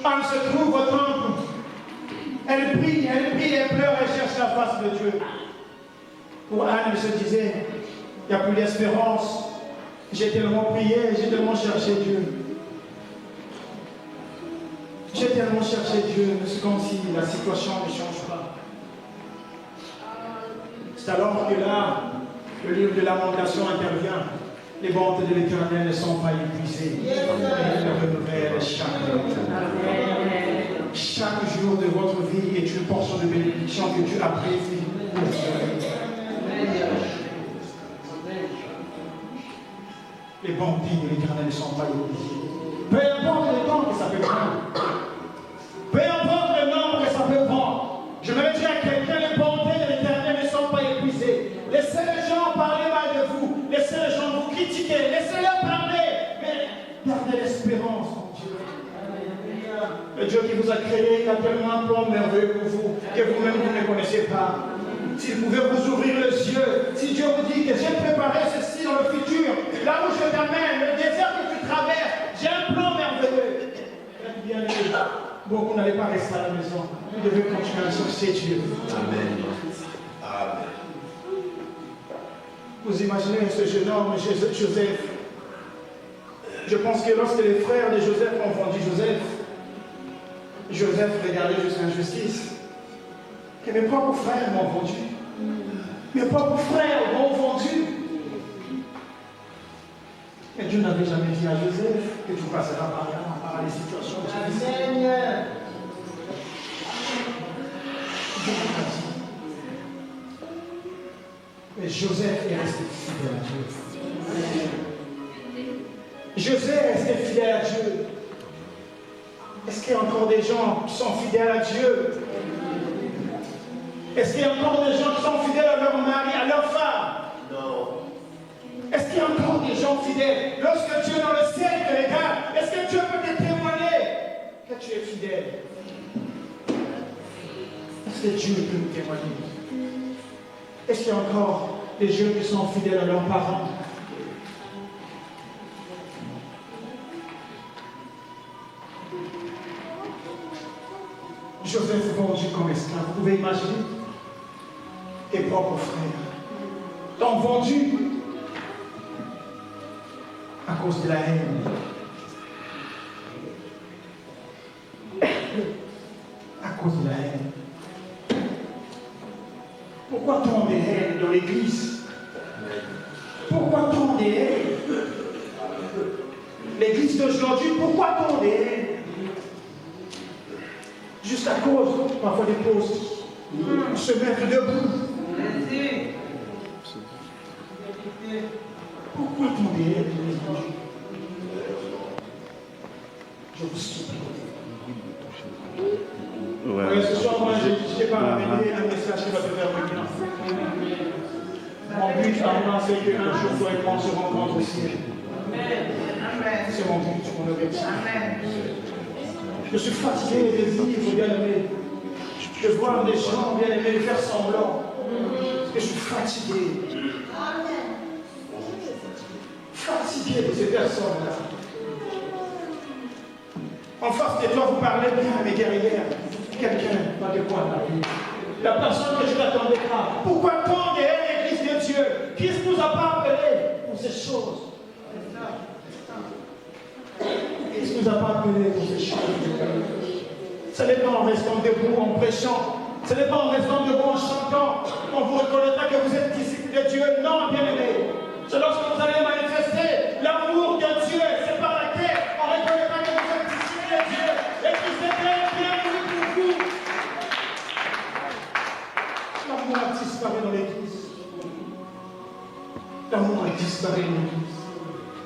Anne se trouve au temple. Elle prie, elle pleure, elle cherche la face de Dieu. Pour Anne, elle se disait, il n'y a plus d'espérance. J'ai tellement prié, j'ai tellement cherché Dieu. J'ai tellement cherché Dieu, c'est comme si la situation ne change pas. C'est alors que là, le livre de Lamentation intervient. Les bontés de l'Éternel ne sont pas épuisées. Elles le renouvellent chaque jour. Chaque jour de votre vie est une portion de bénédiction que Dieu a prévue pour vous. Les bontés de l'Éternel ne sont pas épuisées. Peu importe le temps que ça peut prendre. Peu importe le nombre que ça peut prendre. Je me dis à quelqu'un, les bontés de l'Éternel ne sont pas épuisées. Laissez les gens parler mal de vous. Laissez les gens vous critiquer. Laissez-les parler. Mais gardez l'espérance en Dieu. Le Dieu qui vous a créé, il a tellement un plan merveilleux pour vous que vous-même vous ne connaissez pas. S'il pouvait vous ouvrir les yeux, si Dieu vous dit que j'ai préparé ceci dans le futur, là où je t'amène, le désert que tu traverses, j'ai un plan merveilleux. Bien aimé, beaucoup n'allez pas rester à la maison. Vous devez continuer à chercher Dieu. Amen. Amen. Vous imaginez ce jeune homme, Joseph. Je pense que lorsque les frères de Joseph ont vendu Joseph regardait juste l'injustice. Que mes propres frères m'ont vendu. Mes propres frères m'ont vendu. Mais Dieu n'avait jamais dit à Joseph que tu passeras par là, par les situations difficiles. Dieu n'a pas dit. Mais Joseph est resté fidèle à Dieu. Joseph est resté fidèle à Dieu. Est-ce qu'il y a encore des gens qui sont fidèles à Dieu? Est-ce qu'il y a encore des gens qui sont fidèles à leur mari, à leur femme? Non. Est-ce qu'il y a encore des gens fidèles? Lorsque tu es dans le cercle, les gars, est-ce que Dieu peut te témoigner que tu es fidèle? Est-ce que Dieu peut nous témoigner? Est-ce qu'il y a encore des jeunes qui sont fidèles à leurs parents? Joseph vendu comme esclave. Vous pouvez imaginer tes propres frères t'ont vendu à cause de la haine. À cause de la haine. Pourquoi tant de haine dans l'église? Pourquoi tant de haine? L'église d'aujourd'hui, pourquoi tant de haine? Juste à cause, parfois des postes, se mettre debout. Pourquoi tant de haine dans l'église? Je vous supplie. Oui, ce soir, moi, je n'ai pas amené un message qui va te faire du bien. Mon but avant, c'est que un jour, toi et moi, on se rencontre au ciel. C'est mon but, mon objectif. Je suis fatigué des vivres, bien aimé. De voir des gens, bien aimés, faire semblant. Et je suis fatigué. Fatigué de ces personnes-là. En face de toi, vous parlez bien, mais derrière, quelqu'un va te voir la vie. La personne que je n'attendais pas. Pourquoi tant de haine, l'Église de Dieu? Christ nous a pas appelés pour ces choses. Christ ne nous a pas appelés pour ces choses. Ce n'est pas en restant debout, en prêchant. Ce n'est pas en restant debout, en chantant, qu'on vous reconnaîtra que vous êtes disciples de Dieu. Non, bien-aimés. C'est lorsque vous allez manifester l'amour de Dieu. C'est par laquelle on reconnaîtra que vous êtes disciples de Dieu. Et Christ est bien venu pour vous. L'amour a disparu dans l'Église. L'amour a disparu dans l'Église.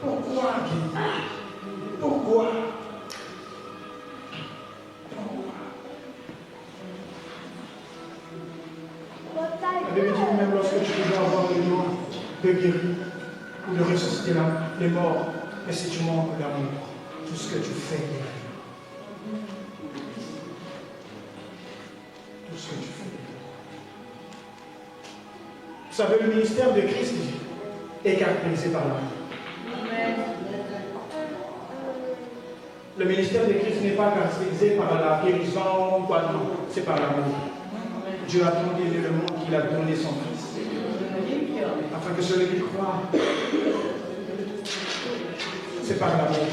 Pourquoi, Guy? Pourquoi? La Bible dit même lorsque tu peux avoir le don de guérir ou de ressusciter les morts, mais si tu manques d'amour, tout ce que tu fais guérir. Tout ce que tu fais guérir. Vous savez, le ministère de Christ est caractérisé par l'amour. Le ministère de Christ n'est pas caractérisé par la guérison ou quoi, non, c'est par l'amour. Dieu a tant aimé le monde qu'il a donné son Fils. Afin que celui qui croit, c'est par l'amour.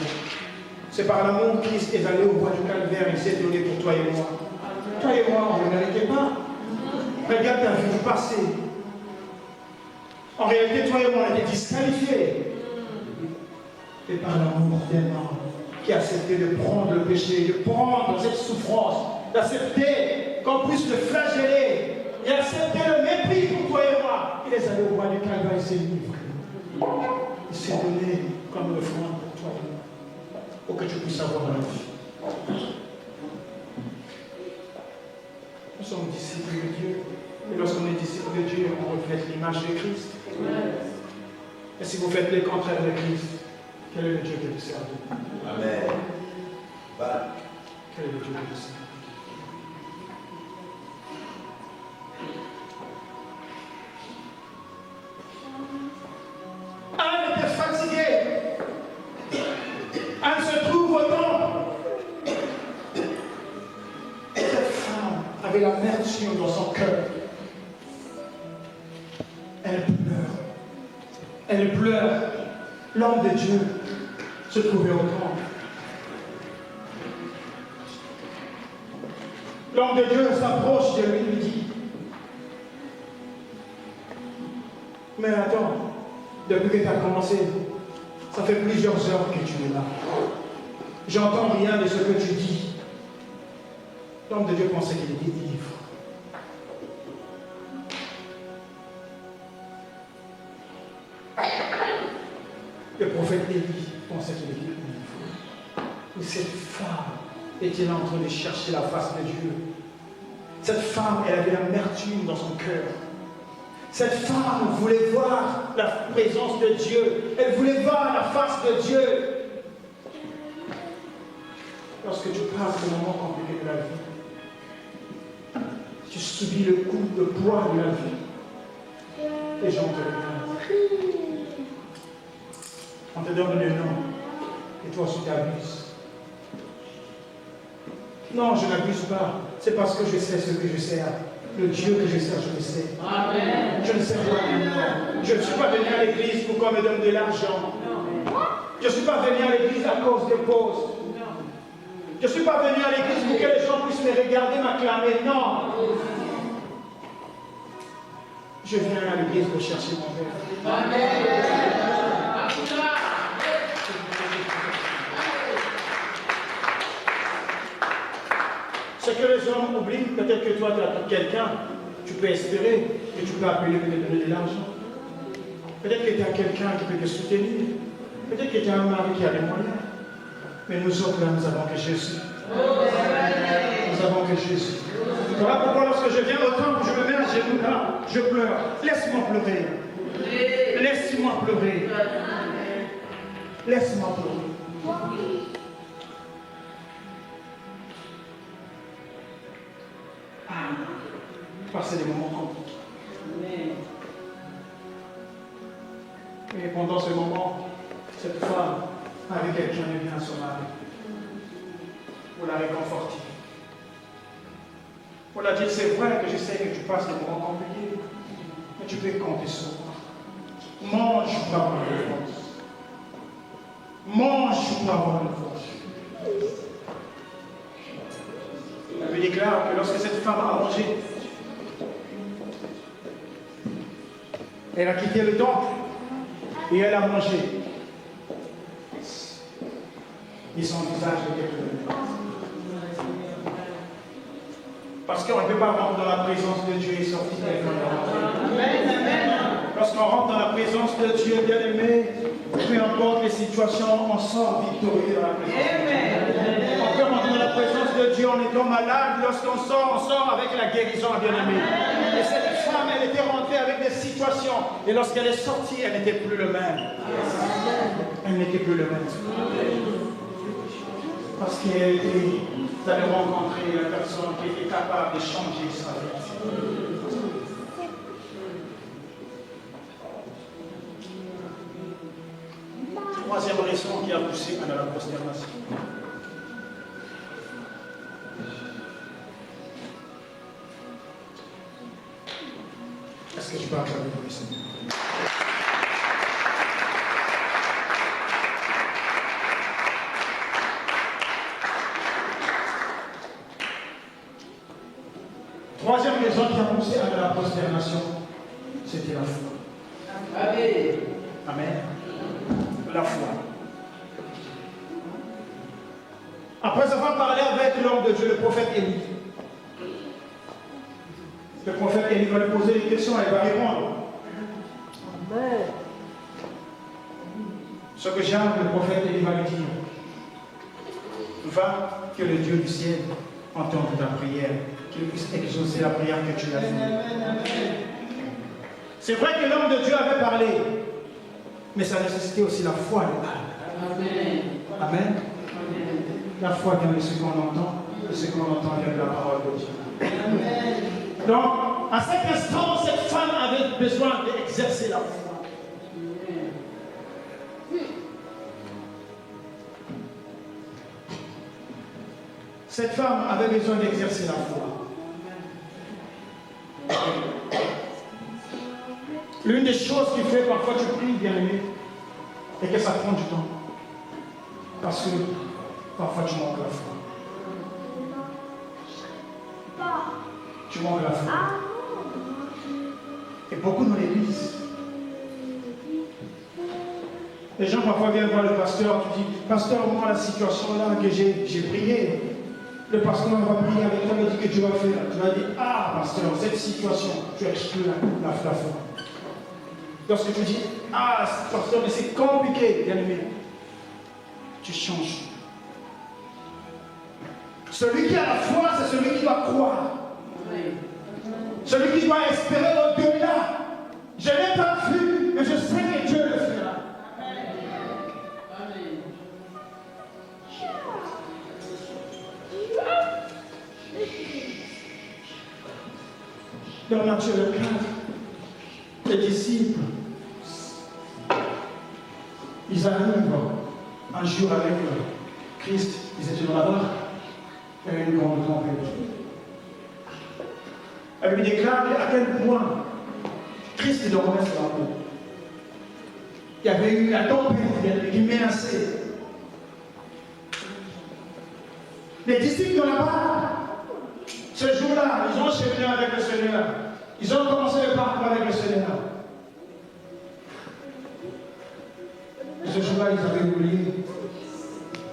C'est par l'amour que Christ est allé au roi du calvaire, il s'est donné pour toi et moi. Toi et moi, on ne le méritait pas. Regarde ta vie du passé. En réalité, toi et moi, on a été disqualifiés. Et par l'amour d'un homme qui a accepté de prendre le péché, de prendre cette souffrance, d'accepter qu'on puisse le flageller, et accepter le mépris pour toi et moi. Il est allé au roi du calvaire, il s'est livré. Il s'est donné comme offrande pour toi et moi, pour que tu puisses avoir la vie. Nous sommes disciples de Dieu. Et lorsqu'on est disciple de Dieu, on reflète l'image de Christ. Et si vous faites les contraires de Christ, quel est le Dieu que vous servez? Amen. Quel est le Dieu que vous servez? Anne était fatiguée. Anne se trouve au temple. Cette femme avait l'amertume dans son cœur. Elle pleure. Elle pleure. L'homme de Dieu se trouvait au temple. L'homme de Dieu s'approche de lui et lui dit: mais attends, depuis que tu as commencé, ça fait plusieurs heures que tu es là. J'entends rien de ce que tu dis. L'homme de Dieu pensait qu'il était ivre. Le prophète Élie pensait qu'il était ivre. Mais cette femme était là en train de chercher la face de Dieu. Cette femme, elle avait l'amertume dans son cœur. Cette femme voulait voir la présence de Dieu. Elle voulait voir la face de Dieu. Lorsque tu passes ce moment compliqué de la vie, tu subis le coup, le poids de la vie. Les gens te regardent. On te donne le nom. Et toi aussi t'abuses. Non, je n'abuse pas. C'est parce que je sais ce que je sais. Le Dieu que je sers, je le sais. Amen. Je ne sais pas maintenant. Je ne suis pas venu à l'église pour qu'on me donne de l'argent. Je ne suis pas venu à l'église à cause des postes. Je ne suis pas venu à l'église pour que les gens puissent me regarder, m'acclamer. Non. Je viens à l'église pour chercher mon Père. Amen. Ce que les hommes oublient, peut-être que toi, tu as quelqu'un, tu peux espérer que tu peux appeler pour te donner de l'argent. Peut-être que tu as quelqu'un qui peut te soutenir. Peut-être que tu as un mari qui a les moyens. Mais nous autres, là, nous avons que Jésus. Nous avons que Jésus. Voilà pourquoi lorsque je viens au temple, je me mets à genoux là, je pleure. Laisse-moi pleurer. Laisse-moi pleurer. Laisse-moi pleurer. Passer des moments compliqués. Et pendant ce moment, cette femme, avec quelqu'un de bien son mari, pour la réconforter. On a dit, c'est vrai que je sais que tu passes des moments compliqués, mais tu peux compter sur moi. Mange par ma défense. mange pour avoir une force. La Bible déclare que lorsque cette femme a mangé, elle a quitté le temple et elle a mangé. Et son visage était plein. Parce qu'on ne peut pas rentrer dans la présence de Dieu et sortir quelqu'un de rentrer. Lorsqu'on rentre dans la présence de Dieu, bien-aimé, peu importe les situations, on sort victorieux dans la présence de Dieu. On peut rentrer dans la présence de Dieu en étant malade. Lorsqu'on sort, on sort avec la guérison, bien-aimé. Et cette femme, elle était rentrée avec des situations. Et lorsqu'elle est sortie, elle n'était plus le même. Elle n'était plus le même. Parce qu'elle était allée rencontrer la personne qui était capable de changer sa vie. Troisième raison qui a poussé à la prosternation. Est-ce que tu peux acclamer pour le Seigneur? Troisième raison qui a poussé à la prosternation, c'était la foi. Amen. Amen. La foi. Après avoir parlé avec l'homme de Dieu, le prophète Élie, le prophète Élie va lui poser des questions et il va répondre. Amen. Ce que j'aime, le prophète Élie va lui dire, va que le Dieu du ciel entende ta prière, qu'il puisse exaucer la prière que tu as faite. C'est vrai que l'homme de Dieu avait parlé, mais ça nécessitait aussi la foi de Amen. Amen. La foi vient de ce qu'on entend, et ce qu'on entend vient de la parole de Dieu. Amen. Donc, à cet instant, cette femme avait besoin d'exercer la foi. Cette femme avait besoin d'exercer la foi. L'une des choses qui fait parfois tu pries, bien-aimé, et que ça prend du temps. Parce que parfois tu manques la foi. Tu manques la foi. Et beaucoup dans l'église. Les gens parfois viennent voir le pasteur, tu dis, pasteur, moi la situation là que j'ai prié, le pasteur va prier avec toi, il dit que tu vas faire. Tu vas dire, ah pasteur, cette situation, tu exclus la foi. Lorsque tu dis, ah pasteur, mais c'est compliqué, bien aimé, tu changes. Celui qui a la foi, c'est celui qui doit croire. Celui qui doit espérer au-delà. Je n'ai pas vu, mais je sais que Dieu le fera. Dans Matthieu le 4, les disciples, ils arrivent un jour avec Christ, ils étaient dans la barque, il y avait une grande tempête. Elle lui déclare à quel point Christ dormait sur la peau. Il y avait eu la tempête qui menaçait. Les disciples dans la barque, ce jour-là, ils ont cheminé avec le Seigneur. Ils ont commencé le parcours avec le Seigneur. Et ce jour-là, ils avaient oublié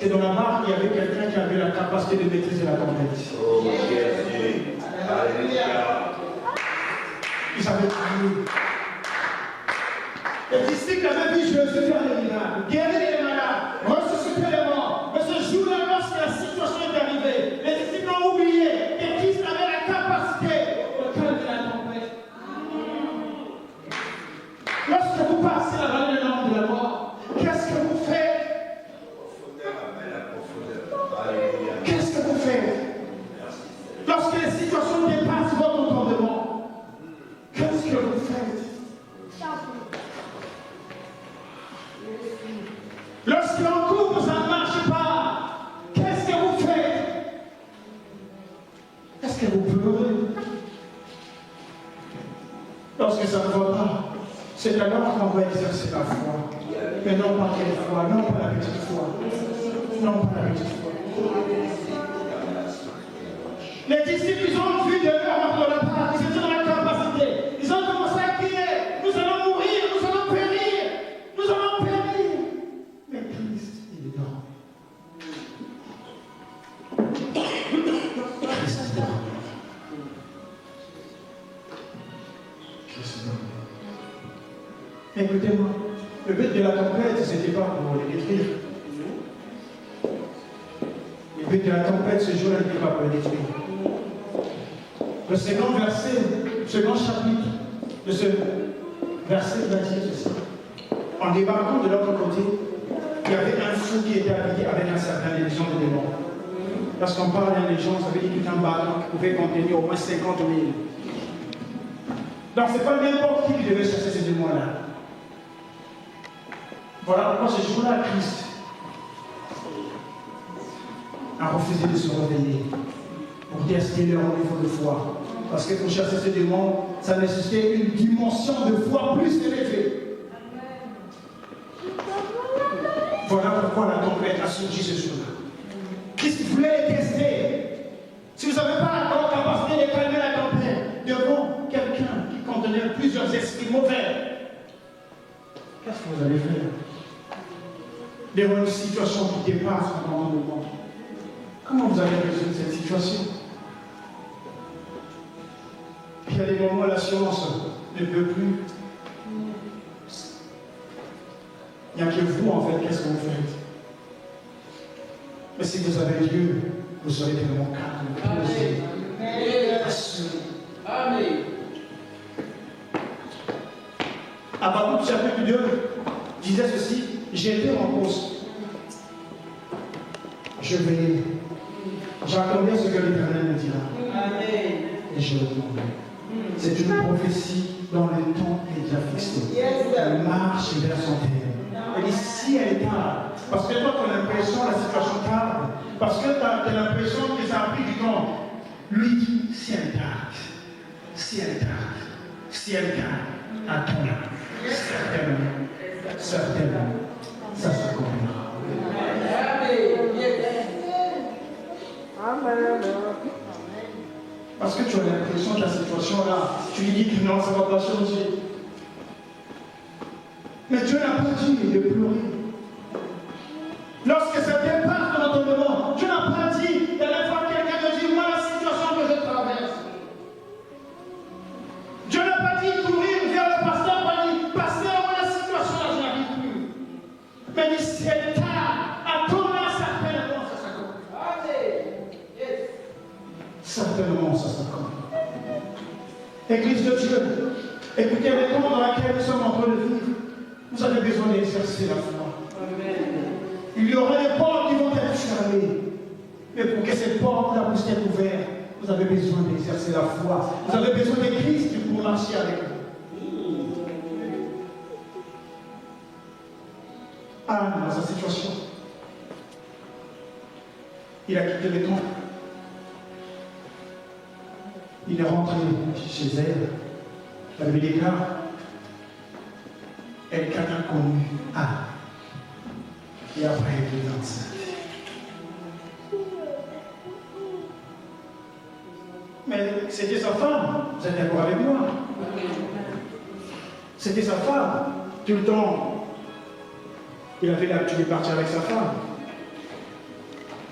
que dans la barque, il y avait quelqu'un qui avait la capacité de maîtriser la tempête. Oh, Jésus. Alléluia. Ils avaient oublié. Les disciples avaient vu Jésus faire des miracles, guérir les malades, ressusciter les morts. Mais ce jour-là, lorsque la situation est arrivée, les disciples ont oublié que Christ avait la capacité de calmer la tempête. Lorsque vous passez la vallée de l'ombre de la mort, qu'est-ce que vous faites? Qu'est-ce que vous faites? Lorsque les situations dépassent votre entendement, qu'est-ce que vous faites? Lorsqu'en couple ça ne marche pas, qu'est-ce que vous faites? Est-ce que vous pleurez? Lorsque ça ne va pas, c'est alors qu'on va exercer la foi. Mais non pas quelle foi, non pas la petite foi. Non pas la petite foi. Les disciples, ils ont vu de leur entre la part, ils étaient dans la capacité. Ils ont commencé à crier, nous allons mourir, nous allons périr, nous allons périr. Mais Christ, il est là. Christ est là. Christ est là. Écoutez-moi, le but de la tempête, ce n'était pas pour les détruire. Le but de la tempête, ce jour-là, n'était pas pour les détruire. Le second verset, le second chapitre de ce verset va dire ceci. En débarquant de l'autre côté, il y avait un fou qui était habité avec un certain légion de démons. Lorsqu'on parle d'un légion, ça veut dire qu'un bâton qui pouvait contenir au moins 50 000. Donc ce n'est pas n'importe qui devait chercher ces démons-là. Voilà pourquoi ce jour-là, Christ a refusé de se réveiller pour tester leur niveau de foi. Parce que pour chasser ces démons, ça nécessitait une dimension de foi plus élevée. Voilà pourquoi la tempête a surgi ce jour-là. Christ voulait tester. Si vous n'avez pas la capacité de calmer la tempête devant quelqu'un qui contenait plusieurs esprits mauvais, qu'est-ce que vous allez faire? Devant une situation qui dépasse un moment de monde. Comment vous allez résoudre cette situation? Il y a des moments où la science ne peut plus. Il n'y a que vous, en fait, qu'est-ce que vous faites? Mais si vous avez Dieu, vous serez tellement calme. Amen. Habakkuk chapitre 2 disait ceci, j'étais en cause. Je vais. J'attendais ce que l'Éternel me dira. Amen. Et je répondrai. C'est une prophétie dans le temps déjà fixé. Elle marche vers son terme. Elle dit si elle tarde, parce que toi tu as l'impression que la situation tarde, parce que tu as l'impression que ça a pris du temps. Lui dit si elle tarde, si elle tarde, si elle tarde, attends. Certainement, certainement, ça s'accomplira. Amen. Parce que tu as l'impression que la situation là, tu lui dis que non, ça ne va pas changer. Mais Dieu n'a pas dit de pleurer. Lorsque ça dépasse dans ton moment, Dieu n'a pas dit, la dernière fois quelqu'un te dit, moi la situation que je traverse. Dieu n'a pas dit courir vers le pasteur, pas dit, pasteur, moi la situation là, je n'arrive plus. Mais il dit, c'est tard, attends-là, certainement, ça s'accomplit. Certainement, ça s'accomplit. Église de Dieu, écoutez, le temps dans lequel nous sommes en train de vivre, vous avez besoin d'exercer la foi. Il y aura des portes qui vont être fermées. Mais pour que ces portes-là puissent être ouvertes, vous avez besoin d'exercer la foi. Vous avez besoin de Christ pour marcher avec vous. Anne, dans sa situation, il a quitté le temple. Il est rentré chez elle. La Bible déclare, elle est quelqu'un connu. Ah. Et après, elle est enceinte. Mais c'était sa femme. Vous êtes d'accord avec moi? C'était sa femme. Tout le temps, il avait l'habitude de partir avec sa femme.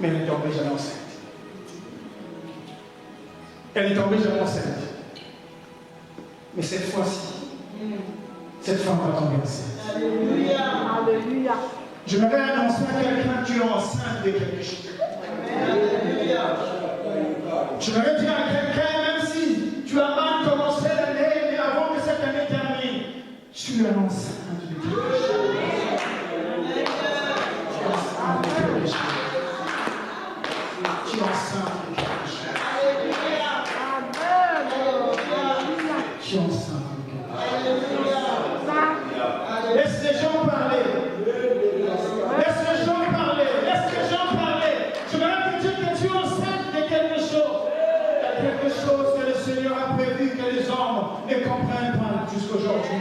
Mais elle est tombée jamais enceinte. Elle est tombée jamais enceinte. Mais cette fois-ci, cette femme va tomber enceinte. Alléluia. Alléluia. Je m'avais annoncé à quelqu'un que tu es enceinte de quelque chose. Alléluia. Je m'avais dit à quelqu'un, même si tu as mal commencé l'année, mais avant que cette année termine, tu es enceinte de quelque chose. Tu es enceinte de quelque chose. Tu es enceinte de quelque chose. Tu es enceinte de quelque chose. Laisse les gens parler. Laisse les gens parler. Laisse les gens parler. Je vais te dire que tu es enceinte de quelque chose. Quelque chose que le Seigneur a prévu que les hommes ne comprennent pas jusqu'aujourd'hui.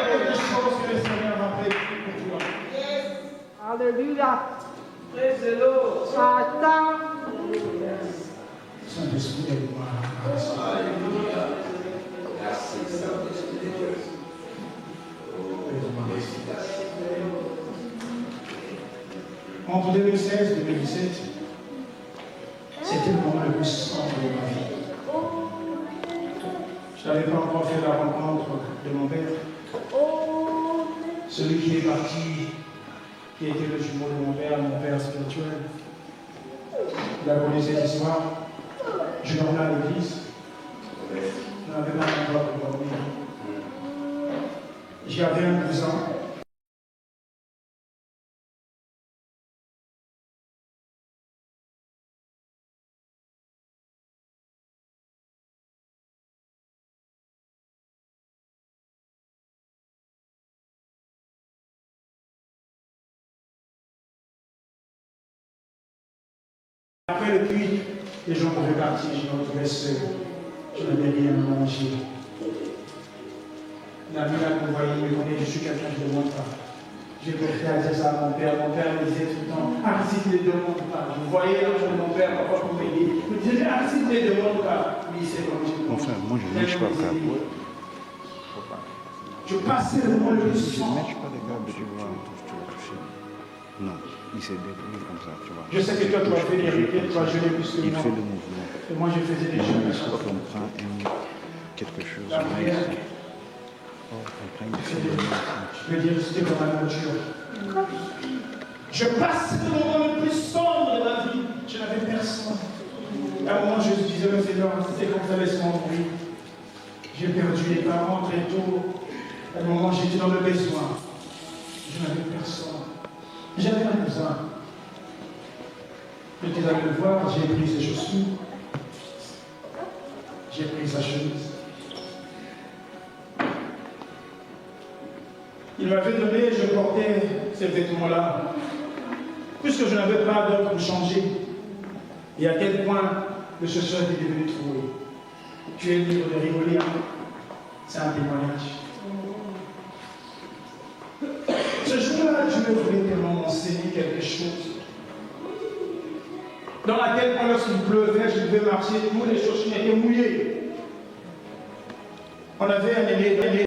Quelque chose que le Saint-Esprit avec moi. Alléluia. Merci, Saint-Esprit de Dieu. Entre 2016 et 2017, c'était le moment le plus sombre de ma vie. Je n'avais pas encore fait la rencontre de mon père, celui qui est parti, qui était le jumeau de mon père spirituel. Il a connu cette histoire. Je dormais à l'église. Je n'avais pas encore de dormir. J'avais un cousin. Après le puits, les gens pouvaient partir, je me retrouvais seul. Je n'avais rien à manger. L'ami là que vous voyez me connaît, je suis quelqu'un qui ne demande pas. J'ai préféré à dire ça à mon père. Mon père me disait tout le temps, Aristide ne demande pas. Je voyais l'argent de mon père, parfois pour m'aider. Il me disait, Aristide ne demande pas. Oui, c'est comme je demande. Enfin, moi je ne mèche pas le câble. Je passais le moment le plus Je ne sombre. mèche pas le câble, tu vas toucher. Non, il s'est débrouillé comme ça, tu vois. Je sais que toi, tu as fait les riquettes, tu as jeûné plus que Il moi. fait le mouvement. Et moi, je faisais des Il choses. comprend quelque chose. La prière, On prend une je chose. peux dire, c'était comme la nature. Je passais le moment le plus sombre de ma vie. Je n'avais personne. À un moment, je disais, mais Seigneur, c'est comme ça, laisse-moi mourir. J'ai perdu les parents très tôt. À un moment, j'étais dans le besoin. Je n'avais personne. J'avais un cousin. J'étais allé le voir, j'ai pris ses chaussures. J'ai pris sa chemise. Il m'avait donné, je portais ces vêtements-là, puisque je n'avais pas d'heure pour changer. Et à quel point le chausseur était devenu troué. Tu es libre de rigoler, hein? C'est un témoignage. Ce jour-là, Dieu voulait tellement m'enseigner quelque chose. Dans laquelle, lorsqu'il pleuvait, je devais marcher, tous les chaussures étaient mouillées. On avait un aîné.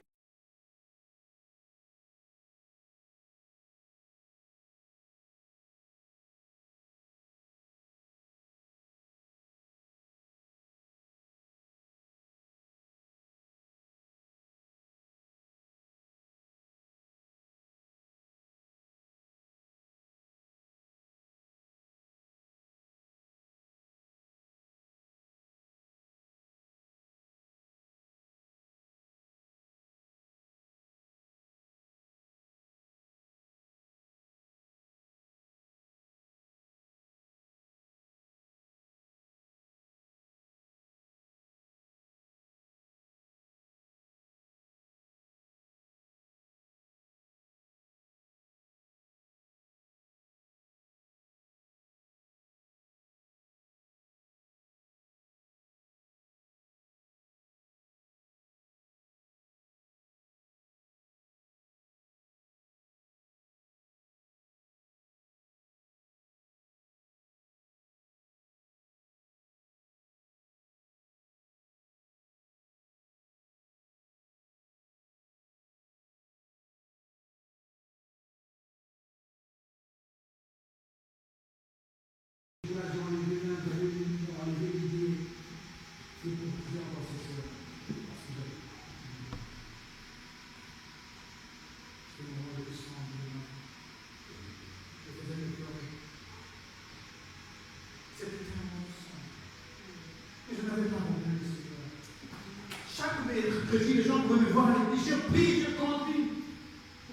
Chaque mercredi, les gens pouvaient me voir et dire, je prie, je conduis,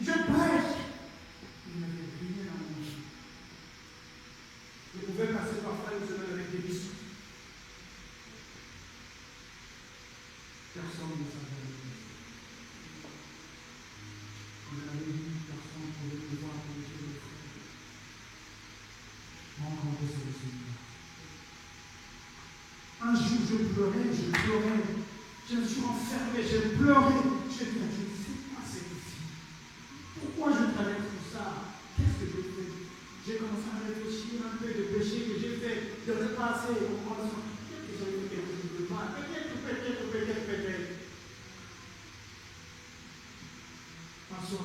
je prêche. Il n'avait rien à manger. Je pouvais passer parfois une semaine avec des biscuits. Personne ne savait. On avait dit, personne ne pouvait me voir pour les choses. Mon grand sur le Seigneur. Un jour, je pleurais. Je me suis enfermé, j'ai pleuré. J'ai dit, je ne sais pas cette fille. Pourquoi je traverse tout ça? Qu'est-ce que je fais? J'ai commencé à réfléchir un peu de péché que j'ai fait, de repasser au croissant. Qu'est-ce que j'ai fait? François,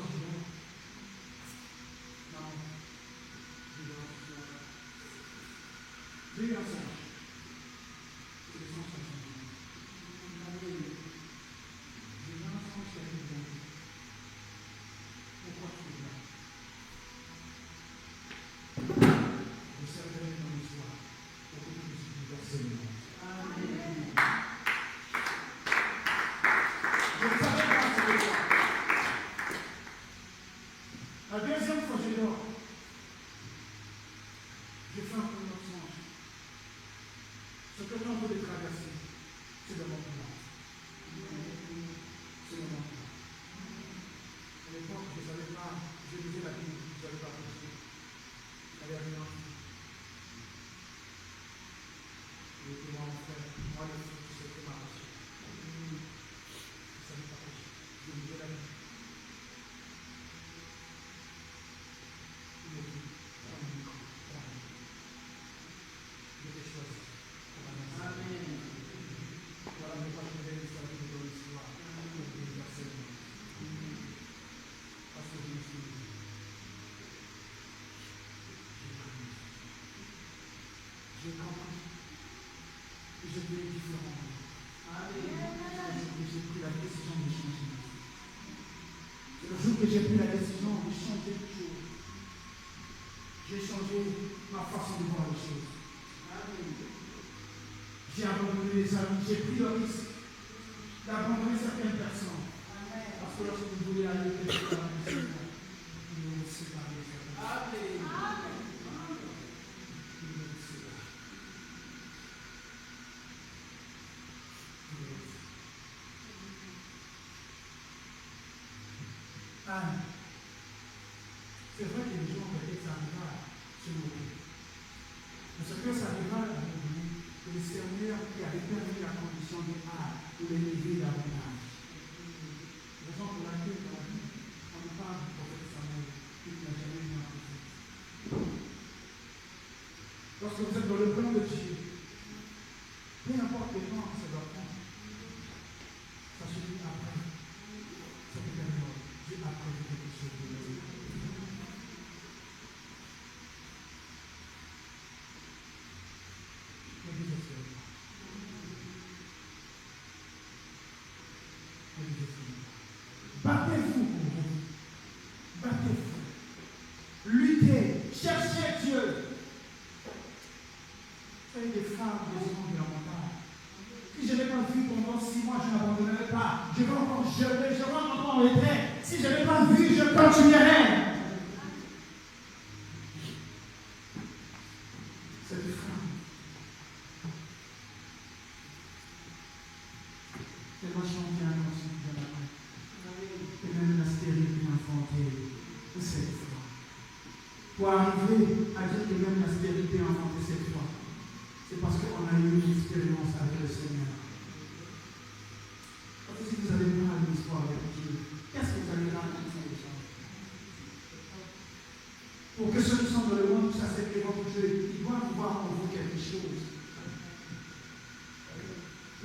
la deuxième fois, je dors. Je fais un peu de mensonge. Ce que l'on veut traverser, c'est de mon plan. C'est de mon plan. À l'époque, je ne savais pas, je lisais la Bible, je ne savais pas prêcher. J'avais rien entendu. Et puis moi, mon frère, moi, le feu, c'était ma passion. Je ne savais pas prêcher. Je lisais la Bible. J'ai compris. Je vais différemment. J'ai pris la décision de changer. C'est le jour que j'ai pris la décision de changer de choses. J'ai changé ma façon de voir les choses. J'ai abandonné les amis, j'ai pris le risque d'abandonner certaines personnes. Parce que lorsque vous voulez aller quelque part, vous vous séparez. C'est vrai que les gens ont dit que ça arrivera chez nous. Mais ce que ça arrivera à nous, que le Seigneur qui avait permis la condition de A pour l'élever davantage. Raison pour laquelle dans la vie, on ne parle du prophète Samuel, qui n'a jamais eu un prophète. Lorsque vous êtes dans le plan de Dieu, peu importe le temps que ça doit prendre, ça se dit après. Cette période, Dieu a prévu quelque chose de nouveau. Battez-vous pour vous. Battez-vous. Luttez. Cherchez Dieu. Soyez des femmes, des hommes de la montagne. Si je n'ai pas vu pendant 6 mois, je n'abandonnerai pas. Je vais encore jeûner, je vais encore arrêter. Si je n'ai pas vu, je continuerai. Cette femme, elle va chanter un morceau de la main. Et même la stérilité enfantée, cette fois. Pour arriver à dire que même la stérilité enfantée cette fois, c'est parce qu'on a eu une expérience avec le Seigneur. Parce que si vous avez pas une histoire avec Dieu, qu'est-ce que vous allez raconter aux gens? Pour que ceux qui sont dans le monde, ça c'est que votre Dieu, ils doivent voir en vous quelque chose.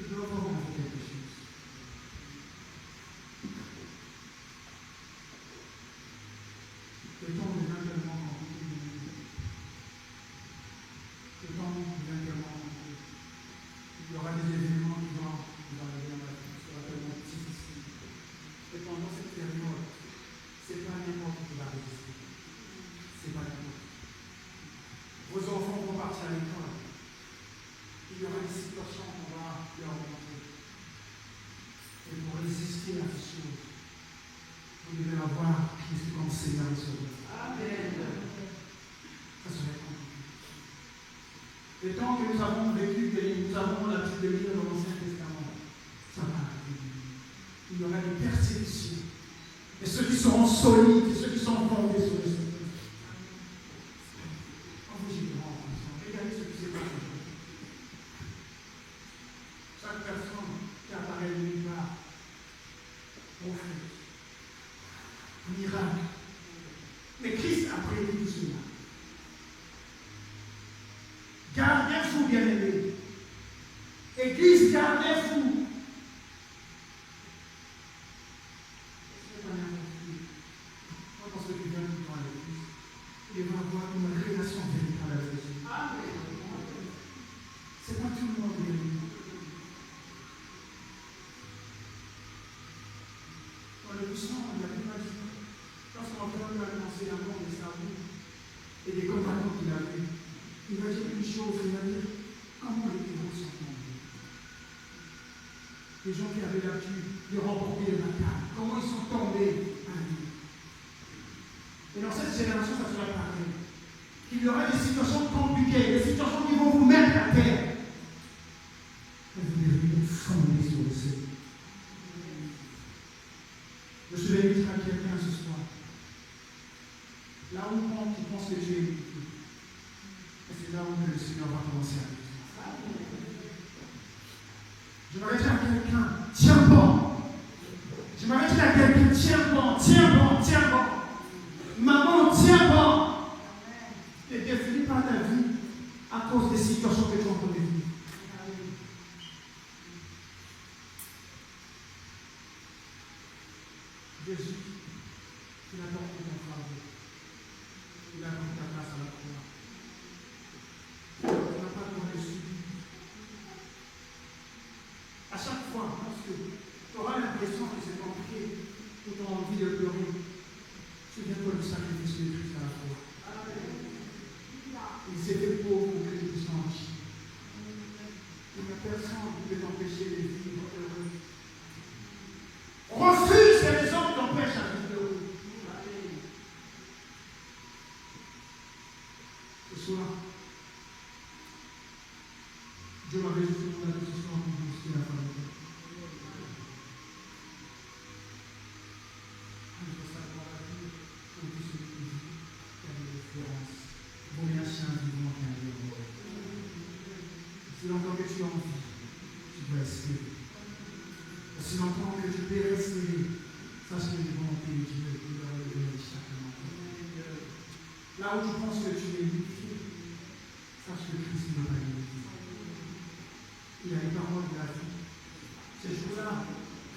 Ils doivent voir en vous quelque chose. Le temps devient tellement compliqué. Le temps devient tellement compliqué. Il y aura des événements qui vont arriver dans la vie, ce sera tellement difficile. Et pendant cette période, ce n'est pas n'importe qui va résister. Ce n'est pas n'importe. Vos enfants vont partir à l'école. Il y aura des situations qu'on va leur montrer. Et pour résister à ces choses, vous devez avoir Christ comme Seigneur et Sauveur. Amen. Ça serait compliqué. Le temps que nous avons vécu, nous avons l'habitude de lire dans l'Ancien Testament, ça va arriver. Il y aura des persécutions. Et ceux qui seront solides, et ceux qui sont fondés sur le Seigneur. Quand vous y verrez en France, regardez ce qui s'est passé. Chaque personne qui apparaît de nulle part, prophète, miracle. Mais Christ a prévu tout cela. Gardez-vous, bien-aimés. Église, gardez-vous. Quand le puissant, il a vu magie. Lorsque l'empereur lui a annoncé la mort de Saoul et des compagnons qu'il avait, il va dire une chose, il va dire comment les héros sont tombés. Les gens qui avaient l'habitude de remporter les batailles, comment ils sont tombés à lui. Et dans cette génération, ça sera pareil. Il y aura des situations compliquées, des situations qui vont vous mettre à terre. Et vous devez fonder sur le Seigneur. Je suis venu à quelqu'un ce soir. Là où tu penses que tu es limité, c'est là où le Seigneur va commencer à vivre. Je m'avais dit à quelqu'un, tiens bon. Je m'avais dit à quelqu'un, tiens bon, tiens bon, tiens bon. Maman, tiens bon. Tu es défini par ta vie à cause des situations que tu as en train de vivre. Jésus, il a porté ton fardeau. Il a pris ta place à la croix. Tu n'as pas donné subi. À chaque fois, parce que tu auras l'impression que c'est compliqué, ou tu as envie de pleurer, souviens-toi du sacrifice de Christ à la croix. Il s'est fait pauvre pour que tu puisses enrichir. Il n'y a personne qui peut t'empêcher de vivre heureux. Refuse les raisons qui t'empêchent à vivre heureux. Ce soir, Dieu m'avait juste demandé ce soir pour vous citer la famille. Je veux savoir la vie pour tous ceux qui vivent qui a des références. Bon, bien chien vivant qui a des références. Si longtemps que tu es en vie, tu dois espérer. Si longtemps que tu peux espérer, sache que les volontés de Dieu doivent lever chaque matin. Là où tu penses que tu es limité, sache que Christ ne va pas limiter. Il a les paroles de la vie. Ces jours-là,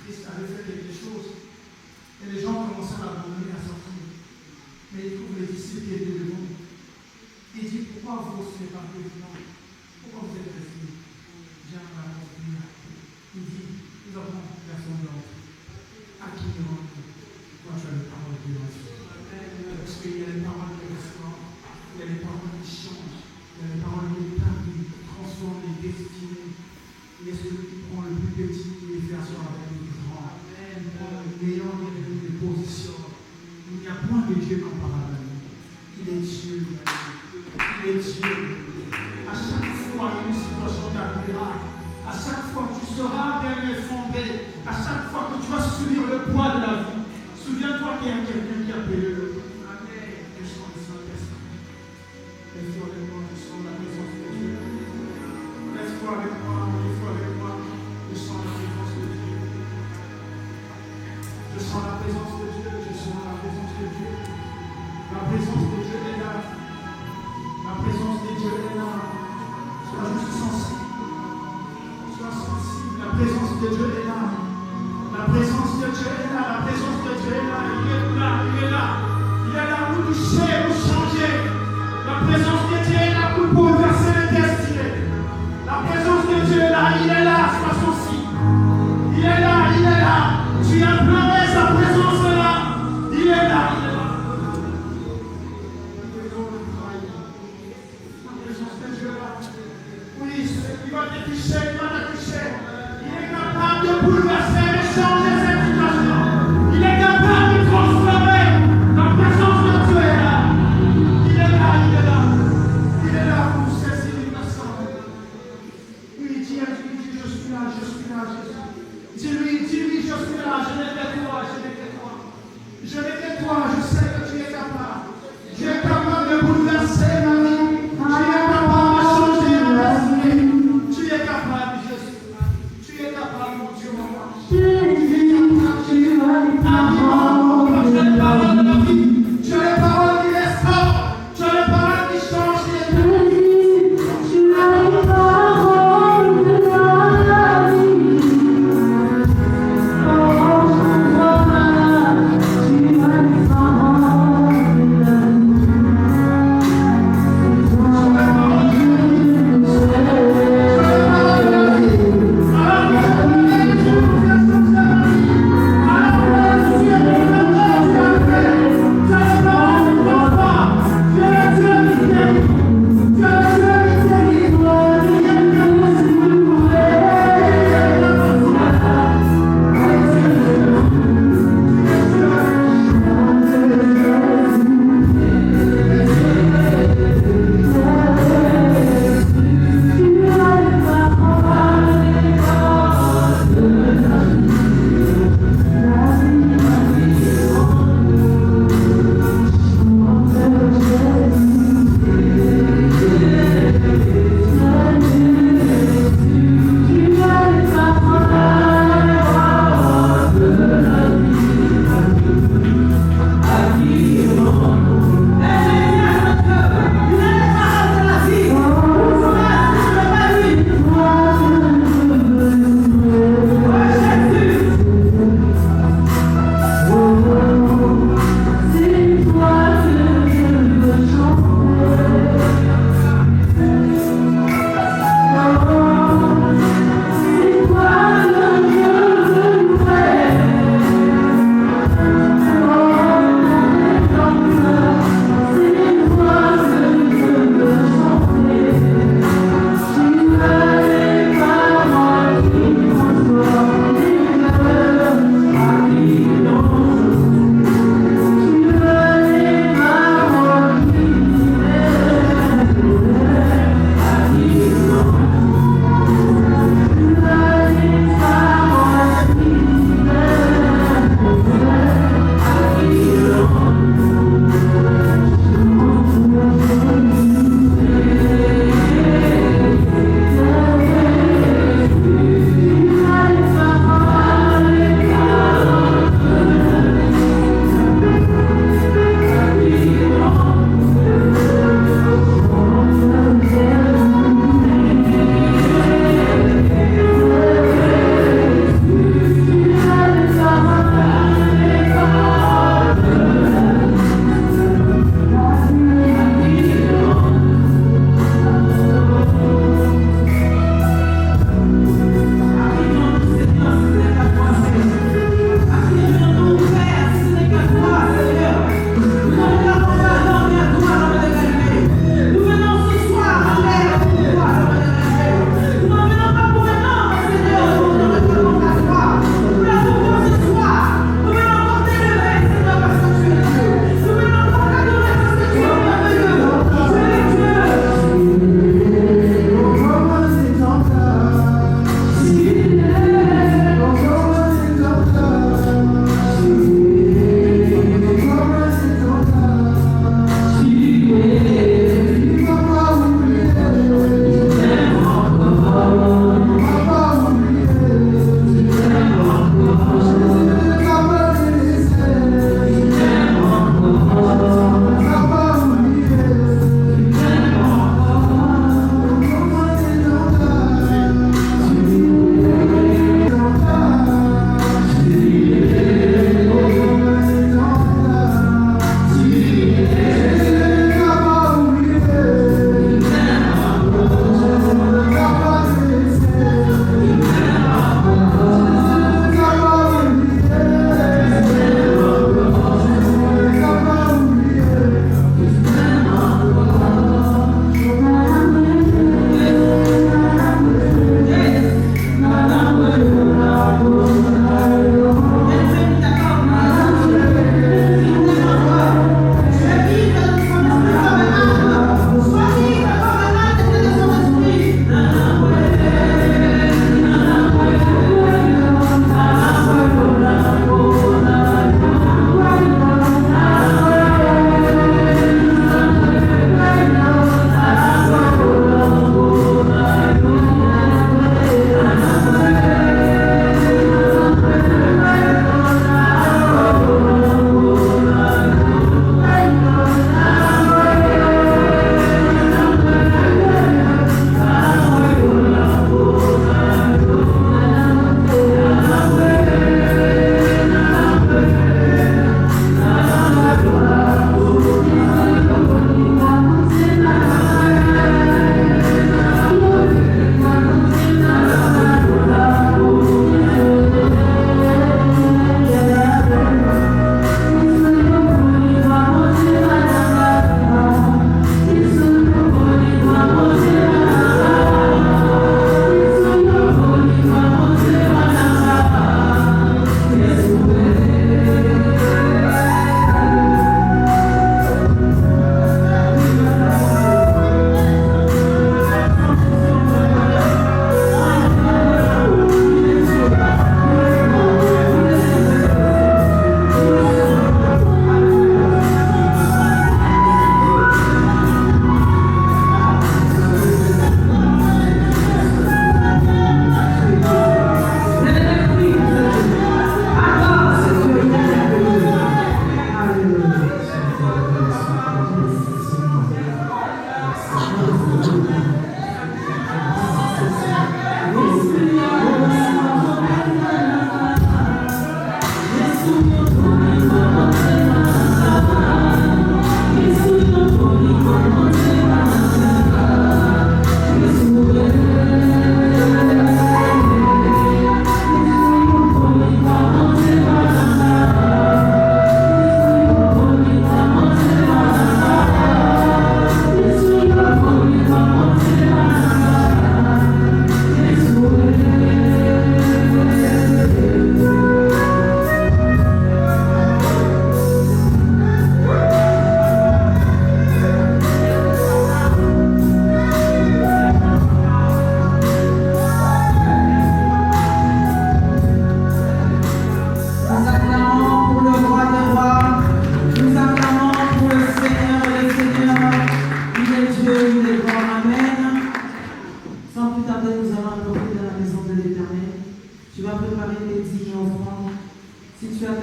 Christ avait fait quelque chose. Et les gens commençaient à l'abandonner, à sortir. Mais il trouve les disciples qui étaient devant. Il dit, pourquoi vous ne pas plus vivants? Pourquoi vous êtes restés? Viens à la prière. Il dit, nous avons personne d'autre. À qui nous rendons? Moi, tu as les paroles de Dieu. Parce qu'il y a les paroles qui restaurent, il y a les paroles qui changent, il y a les paroles qui établissent, qui transforment les destinées. Il est celui qui prend le plus petit et les fait asseoir avec le plus grand. Il prend le meilleur et les positions. Il n'y a point de Dieu comparable à lui. Il est Dieu. Il est Dieu. À chaque fois, il y a une situation d'admirable. À chaque fois que tu seras bien fondé, à chaque fois que tu vas subir le poids de la vie, souviens-toi qu'il y a quelqu'un qui a payé le prix. Je sens le Saint-Esprit. Laisse-toi avec moi, je sens la présence de Dieu. Laisse-toi avec moi, je sens la présence de Dieu. Je sens la présence de Dieu, je sens la présence de Dieu. La présence de Dieu est là. La présence de Dieu est là. Sois juste sensible. La présence de Dieu est là. La présence de Dieu est là. La présence de Dieu est là. Il est là. Il est là. Il est là pour toucher, pour changer. La présence de Dieu est là pour bouleverser les destinées. La présence de Dieu est là. Il est là. Sois sensible. Il est là. Il est là. Tu as pleuré, sa présence est là. Il est là. Il est là. La présence de Dieu est là. Oui, il va te toucher. Il va te toucher. Il est capable de bouleverser, de changer cette situation. Il est capable.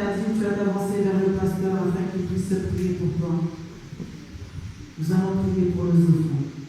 Nadine, tu vas t'avancer vers le pasteur afin qu'il puisse prier pour toi. Nous allons prier pour les enfants.